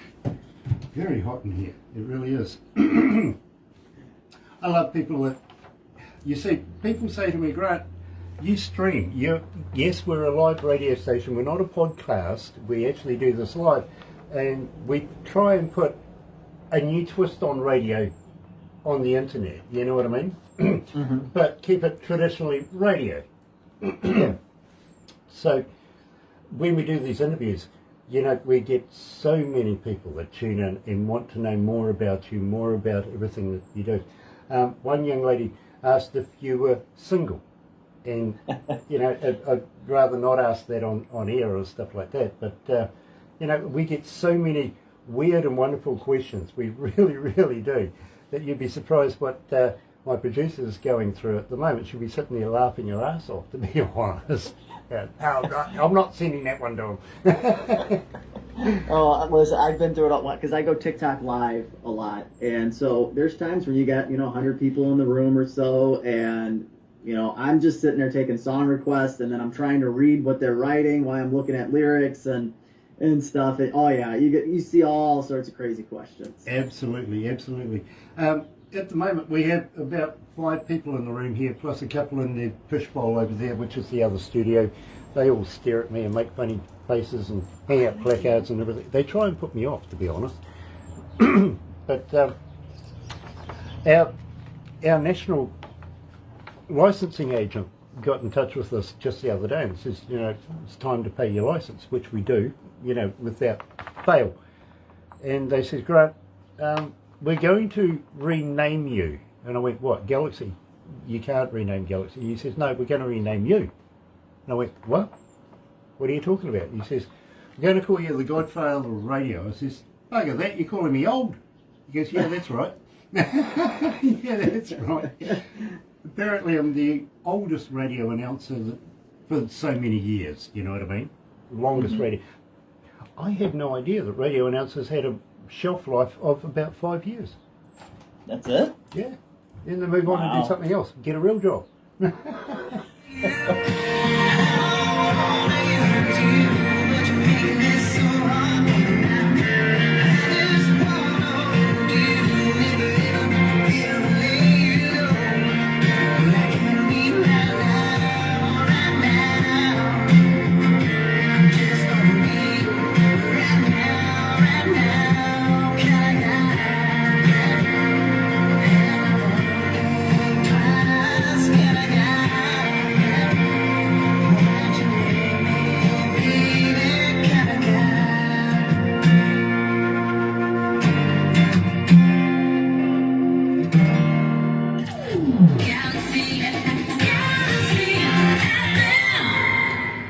very hot in here. It really is. I love people that, you see, people say to me, Grant, you stream. Yes, we're a live radio station. We're not a podcast. We actually do this live. And we try and put a new twist on radio on the internet, you know what I mean? Mm-hmm. But keep it traditionally radio. So when we do these interviews, you know, we get so many people that tune in and want to know more about you, more about everything that you do. One young lady asked if you were single, and you know, I'd rather not ask that on air or stuff like that. But you know, we get so many weird and wonderful questions. We really, really do. That you'd be surprised what my producer is going through at the moment. She'll be sitting there laughing her ass off, to be honest. Yeah. I'm not sending that one to him. Oh, listen, I've been through it a lot because I go TikTok live a lot, and so there's times when you got 100 people in the room or so, and I'm just sitting there taking song requests, and then I'm trying to read what they're writing while I'm looking at lyrics and stuff. And oh yeah, you see all sorts of crazy questions. Absolutely, absolutely. At the moment, we have about 5 people in the room here, plus a couple in the fishbowl over there, which is the other studio. They all stare at me and make funny faces and hang out placards and everything. They try and put me off, to be honest. But our national licensing agent got in touch with us just the other day and says, it's time to pay your license, which we do, without fail. And they said, Grant, we're going to rename you. And I went, what, Galaxy? You can't rename Galaxy. He says, no, we're going to rename you. And I went, what? What are you talking about? He says, we're going to call you the Godfather of radio. I says, bugger that, you're calling me old. He goes, yeah, that's right. Yeah, that's right. Apparently I'm the oldest radio announcer for so many years, you know what I mean? Longest radio. I had no idea that radio announcers had a shelf life of about 5 years. That's it? Yeah. Then they move on and do something else. Get a real job.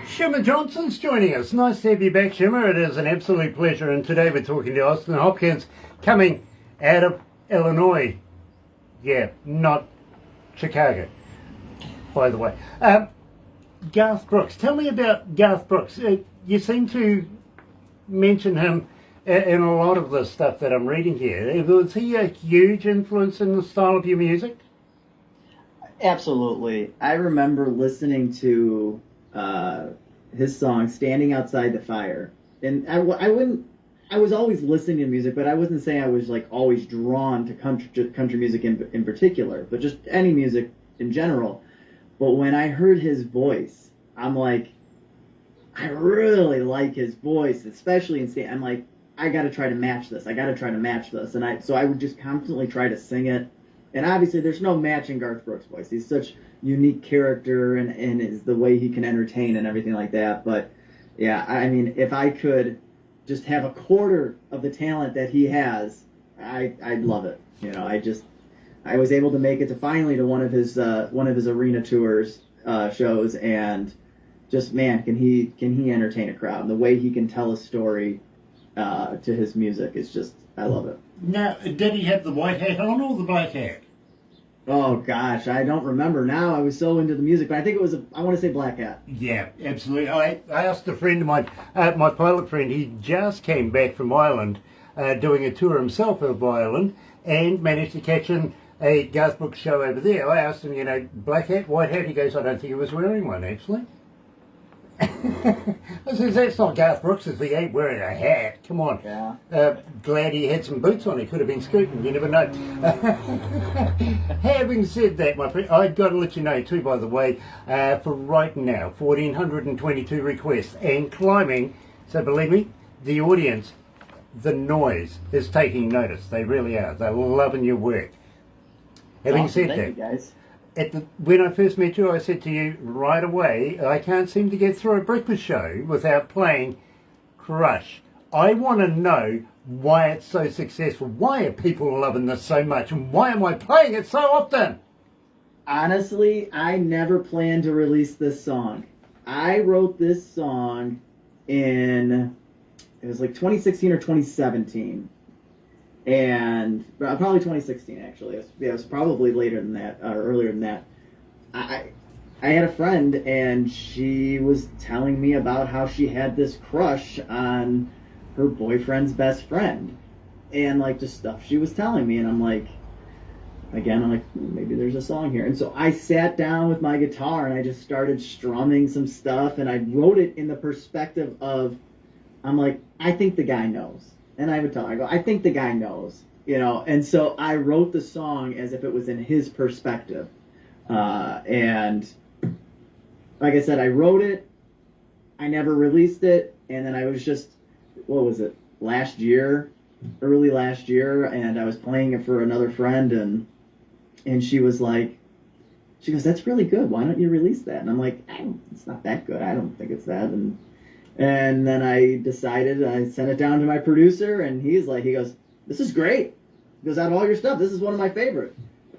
Shimmer Johnson's joining us. Nice to have you back, Shimmer. It is an absolute pleasure. And today we're talking to Austin Hopkins, coming out of Illinois. Yeah, not Chicago, by the way. Garth Brooks. Tell me about Garth Brooks. You seem to mention him in a lot of the stuff that I'm reading here. Was he a huge influence in the style of your music? Absolutely. I remember listening to his song "Standing Outside the Fire," and I was always listening to music, but I wasn't saying I was like always drawn to country music in particular, but just any music in general. But when I heard his voice, I'm like, I really like his voice, especially in I'm like, I got to try to match this. And so I would just constantly try to sing it. And obviously, there's no matching Garth Brooks' voice. He's such unique character and is the way he can entertain and everything like that. But yeah, I mean, if I could just have a quarter of the talent that he has, I'd love it. I was able to make it finally to one of his arena tours shows, and just man, can he entertain a crowd? And the way he can tell a story to his music is just, I love it. Now, did he have the white hat on or the black hat? Oh gosh, I don't remember now. I was so into the music, but I think it was I want to say black hat. Yeah, absolutely. I asked a friend of mine, my pilot friend, he just came back from Ireland, doing a tour himself of Ireland, and managed to catch a Garth Brooks show over there. I asked him, black hat, white hat? He goes, I don't think he was wearing one, actually. I says, that's not Garth Brooks if he ain't wearing a hat. Come on. Yeah. Glad he had some boots on. He could have been scooting. You never know. Having said that, my friend, I've got to let you know too, by the way, for right now, 1,422 requests and climbing. So believe me, the audience, the noise is taking notice. They really are. They're loving your work. Having said that, thank you guys. When I first met you, I said to you right away, I can't seem to get through a breakfast show without playing Crush. I want to know why it's so successful. Why are people loving this so much? And why am I playing it so often? Honestly, I never planned to release this song. I wrote this song it was like 2016 or 2017. And probably 2016, actually. It was probably later than that, or earlier than that. I had a friend, and she was telling me about how she had this crush on her boyfriend's best friend. And, like, just stuff she was telling me. And I'm like, maybe there's a song here. And so I sat down with my guitar, and I just started strumming some stuff. And I wrote it in the perspective of, I'm like, I think the guy knows. And I would tell her, I go, I think the guy knows. You know, and so I wrote the song as if it was in his perspective. And like I said, I wrote it, I never released it, and then I was just, what was it, early last year, and I was playing it for another friend, and she was like, she goes, that's really good, why don't you release that? And I'm like, it's not that good, I don't think it's that, and then I decided, I sent it down to my producer, and he goes, this is great, he goes, out of all your stuff, this is one of my favorite.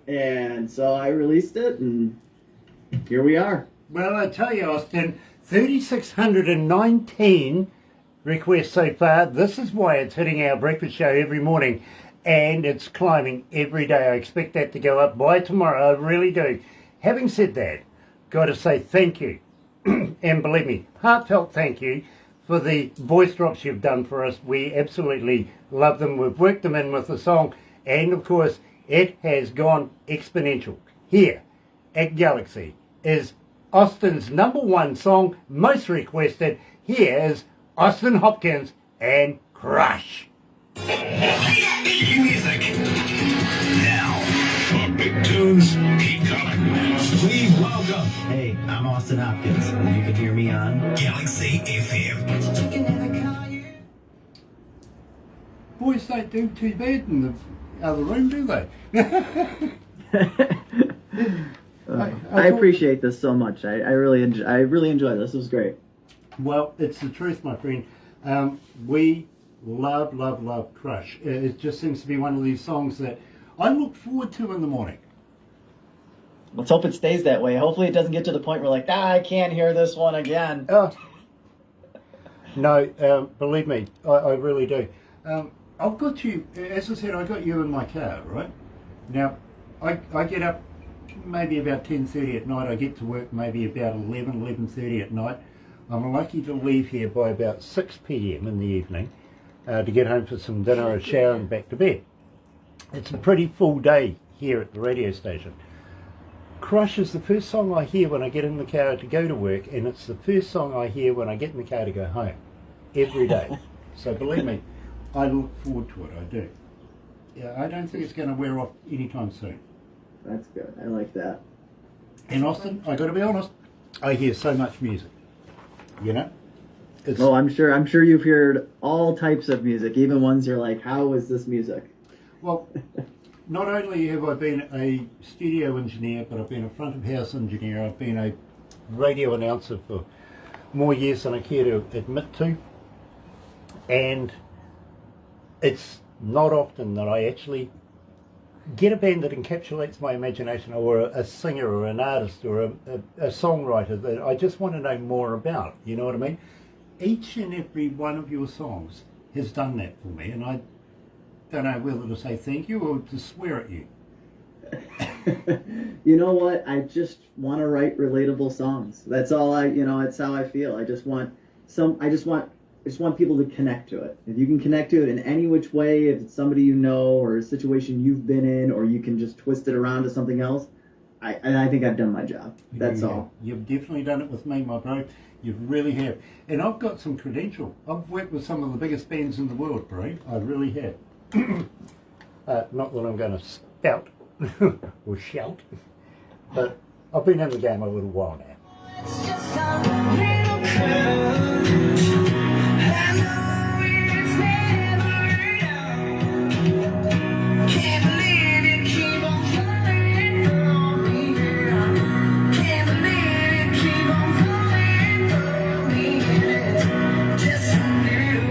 And so I released it, and here we are. Well, I tell you, Austin, 3,619 requests so far. This is why it's hitting our breakfast show every morning, and it's climbing every day. I expect that to go up by tomorrow. I really do. Having said that, got to say thank you. And believe me, heartfelt thank you for the voice drops you've done for us. We absolutely love them. We've worked them in with the song, and of course, it has gone exponential. Here at Galaxy is Austin's #1 song, most requested. Here is Austin Hopkins and Crush. Music. Now, the big tunes keep coming. Please welcome. Hey, I'm Austin Hopkins, and you can hear me on Galaxy FM. Boys don't do too bad in the other room, do they? I appreciate this so much. I really enjoy this. This was great. Well, it's the truth, my friend. We love Crush. It just seems to be one of these songs that I look forward to in the morning. Let's hope it stays that way. Hopefully it doesn't get to the point where like, I can't hear this one again. No, believe me, I really do. I've got you, as I said, I got you in my car, right? Now, I get up maybe about 10:30 at night. I get to work maybe about 11:30 at night. I'm lucky to leave here by about 6 p.m. in the evening to get home for some dinner, a shower, and back to bed. It's a pretty full day here at the radio station. Crush is the first song I hear when I get in the car to go to work, and it's the first song I hear when I get in the car to go home, every day. So believe me, I look forward to it, I do. Yeah, I don't think it's going to wear off anytime soon. That's good. I like that. And Austin, I got to be honest, I hear so much music. You know? I'm sure you've heard all types of music, even ones you're like, how is this music? Well, not only have I been a studio engineer, but I've been a front of house engineer. I've been a radio announcer for more years than I care to admit to. And it's not often that I actually get a band that encapsulates my imagination, or a singer or an artist or a songwriter that I just want to know more about. You know what I mean? Each and every one of your songs has done that for me, and I don't know whether to say thank you or to swear at you. You know what? I just want to write relatable songs. That's all it's how I feel. I just want people to connect to it. If you can connect to it in any which way, if it's somebody you know or a situation you've been in, or you can just twist it around to something else, I think I've done my job. That's all. You've definitely done it with me, my bro. You really have. And I've got some credential. I've worked with some of the biggest bands in the world, bro. I really have. Not that I'm going to spout or shout, but I've been in the game a little while now. It's just a little cruise. I know it's never enough. Can't believe you keep on falling for me, girl. Can't believe you keep on falling for me, girl. Just a little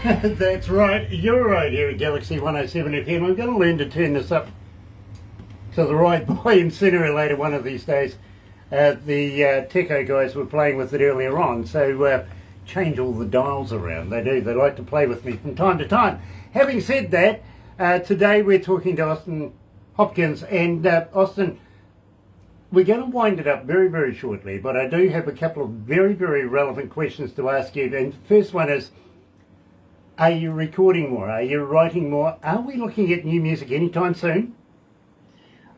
That's right, you're right here at Galaxy 107 FM. I'm going to learn to turn this up to the right volume sooner or later one of these days. The Techo guys were playing with it earlier on, so change all the dials around. They do, they like to play with me from time to time. Having said that, today we're talking to Austin Hopkins, and Austin, we're going to wind it up very, very shortly, but I do have a couple of very, very relevant questions to ask you. And the first one is, are you recording more? Are you writing more? Are we looking at new music anytime soon?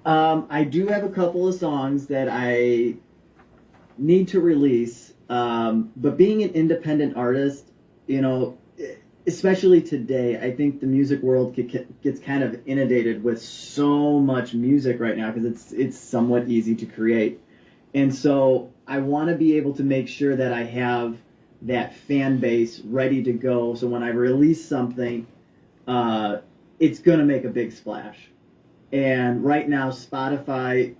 I do have a couple of songs that I need to release, but being an independent artist, you know, especially today, I think the music world gets kind of inundated with so much music right now because it's somewhat easy to create. And so I want to be able to make sure that I have that fan base ready to go. So when I release something, it's going to make a big splash. And right now, Spotify,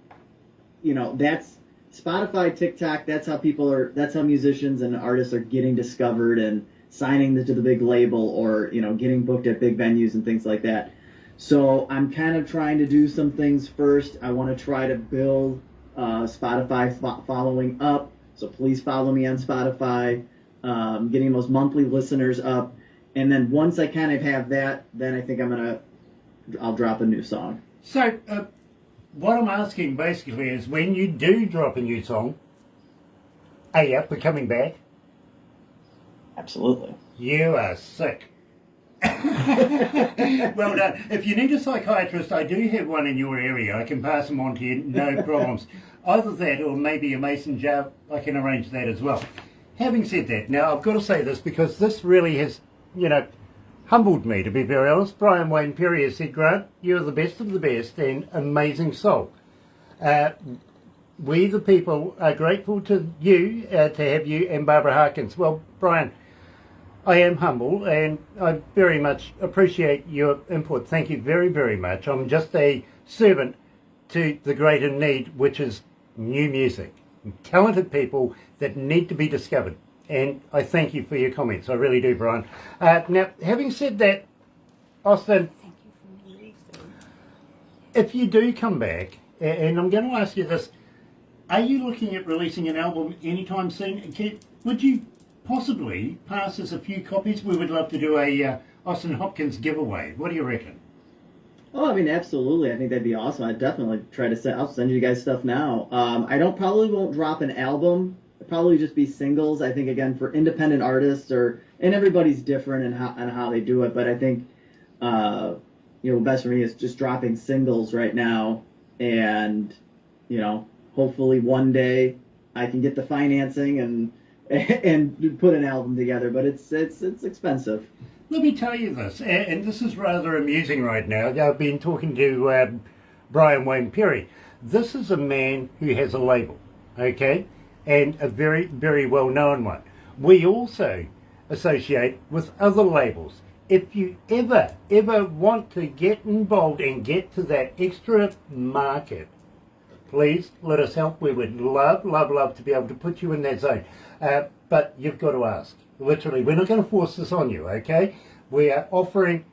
you know, that's Spotify, TikTok, that's how musicians and artists are getting discovered and signing to the big label, or, you know, getting booked at big venues and things like that. So I'm kind of trying to do some things first. I want to try to build Spotify following up. So please follow me on Spotify, getting those monthly listeners up. And then once I kind of have that, then I think I'll drop a new song. So, what I'm asking basically is, when you do drop a new song, are you up for coming back? Absolutely. You are sick. Well done. If you need a psychiatrist, I do have one in your area. I can pass them on to you, no problems. Either that or maybe a mason jar, I can arrange that as well. Having said that, now I've got to say this because this really has, you know, humbled me, to be very honest. Brian Wayne Perry has said, Grant, you're the best of the best and amazing soul. We, the people, are grateful to you, to have you and Barbara Harkins. Well, Brian, I am humble and I very much appreciate your input. Thank you very, very much. I'm just a servant to the greater need, which is new music, talented people that need to be discovered. And I thank you for your comments. I really do, Brian. Now, having said that, Austin, if you do come back, and I'm going to ask you this, are you looking at releasing an album anytime soon? Would you possibly pass us a few copies? We would love to do a Austin Hopkins giveaway. What do you reckon? Oh, I mean, absolutely. I think that'd be awesome. I'd definitely try to I'll send you guys stuff now. Probably won't drop an album. It'll probably just be singles. I think, again, for independent artists, and everybody's different in how they do it. But I think, best for me is just dropping singles right now. And, you know, hopefully one day I can get the financing and put an album together. But it's expensive. Let me tell you this, and this is rather amusing right now. I've been talking to Brian Wayne Perry. This is a man who has a label, okay, and a very, very well-known one. We also associate with other labels. If you ever want to get involved and get to that extra market, please let us help. We would love to be able to put you in that zone. But you've got to ask. Literally, we're not going to force this on you, okay? We are offering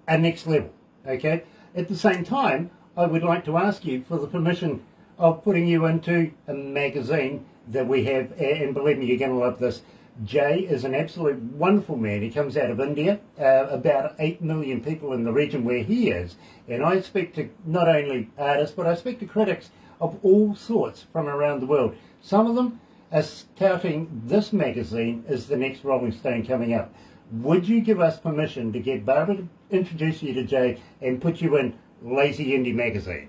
a next level, okay? At the same time, I would like to ask you for the permission of putting you into a magazine that we have, and believe me, you're going to love this. Jay is an absolute wonderful man. He comes out of India, about 8 million people in the region where he is, and I speak to not only artists, but I speak to critics of all sorts from around the world. Some of them are touting this magazine as the next Rolling Stone coming up. Would you give us permission to get Barbara to introduce you to Jay and put you in Lazy Indie magazine?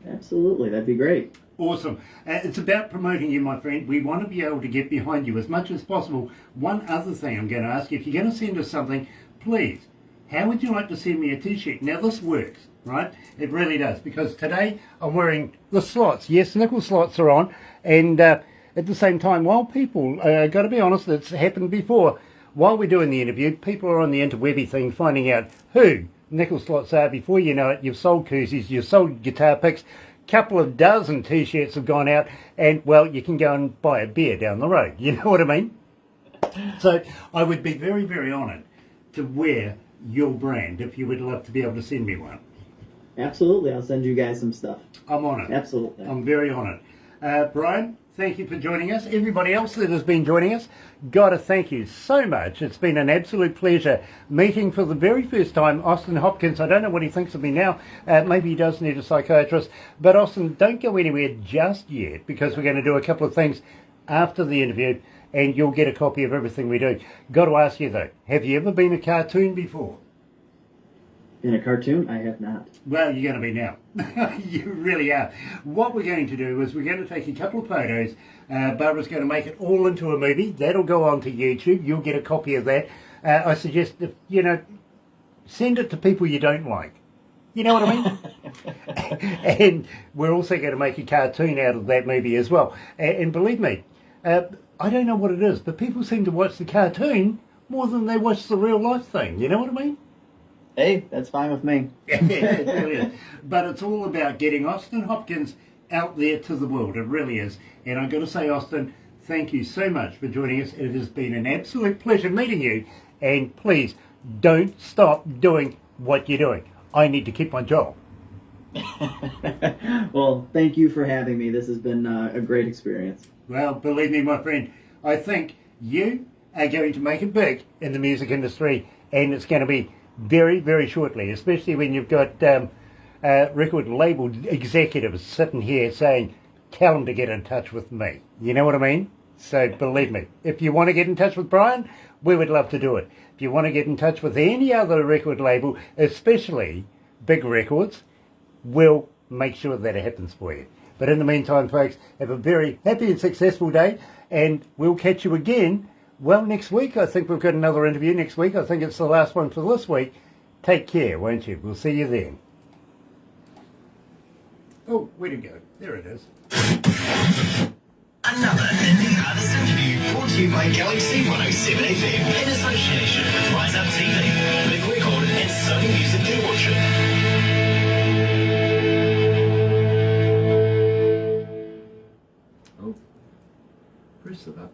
Absolutely, that'd be great. Awesome. It's about promoting you, my friend. We want to be able to get behind you as much as possible. One other thing I'm going to ask you, if you're going to send us something, please, how would you like to send me a t-shirt? Now this works, right? It really does, because today I'm wearing the slots. Yes, nickel slots are on, and at the same time, while people, got to be honest, it's happened before, while we're doing the interview, people are on the interwebby thing finding out who nickel slots are. Before you know it, you've sold koozies, you've sold guitar picks, couple of dozen t-shirts have gone out, and, well, you can go and buy a beer down the road. You know what I mean? So I would be very, very honoured to wear your brand if you would love to be able to send me one. Absolutely, I'll send you guys some stuff. I'm honoured. Absolutely. I'm very honoured. Brian, thank you for joining us. Everybody else that has been joining us, gotta thank you so much. It's been an absolute pleasure meeting for the very first time Austin Hopkins. I don't know what he thinks of me now. Maybe he does need a psychiatrist. But Austin, don't go anywhere just yet, because we're going to do a couple of things after the interview and you'll get a copy of everything we do. Got to ask you though, have you ever been a cartoon before? In a cartoon? I have not. Well, you're going to be now. You really are. What we're going to do is we're going to take a couple of photos. Barbara's going to make it all into a movie. That'll go onto YouTube. You'll get a copy of that. I suggest, send it to people you don't like. You know what I mean? And we're also going to make a cartoon out of that movie as well. And believe me, I don't know what it is, but people seem to watch the cartoon more than they watch the real life thing. You know what I mean? Hey, that's fine with me. Yeah, it really is. But it's all about getting Austin Hopkins out there to the world. It really is. And I've got to say, Austin, thank you so much for joining us. It has been an absolute pleasure meeting you. And please, don't stop doing what you're doing. I need to keep my job. Well, thank you for having me. This has been a great experience. Well, believe me, my friend, I think you are going to make it big in the music industry. And it's going to be very, very shortly, especially when you've got record label executives sitting here saying, tell them to get in touch with me. You know what I mean? So believe me, if you want to get in touch with Brian, we would love to do it. If you want to get in touch with any other record label, especially big records, we'll make sure that it happens for you. But in the meantime, folks, have a very happy and successful day, and we'll catch you again. Well, next week, I think we've got another interview next week. I think it's the last one for this week. Take care, won't you? We'll see you then. Oh, where'd it go? There it is. Another indie artist interview brought to you by Galaxy 107 FM in association with Rise Up TV, Big Record and Sony Music Dealership. Oh, press the button.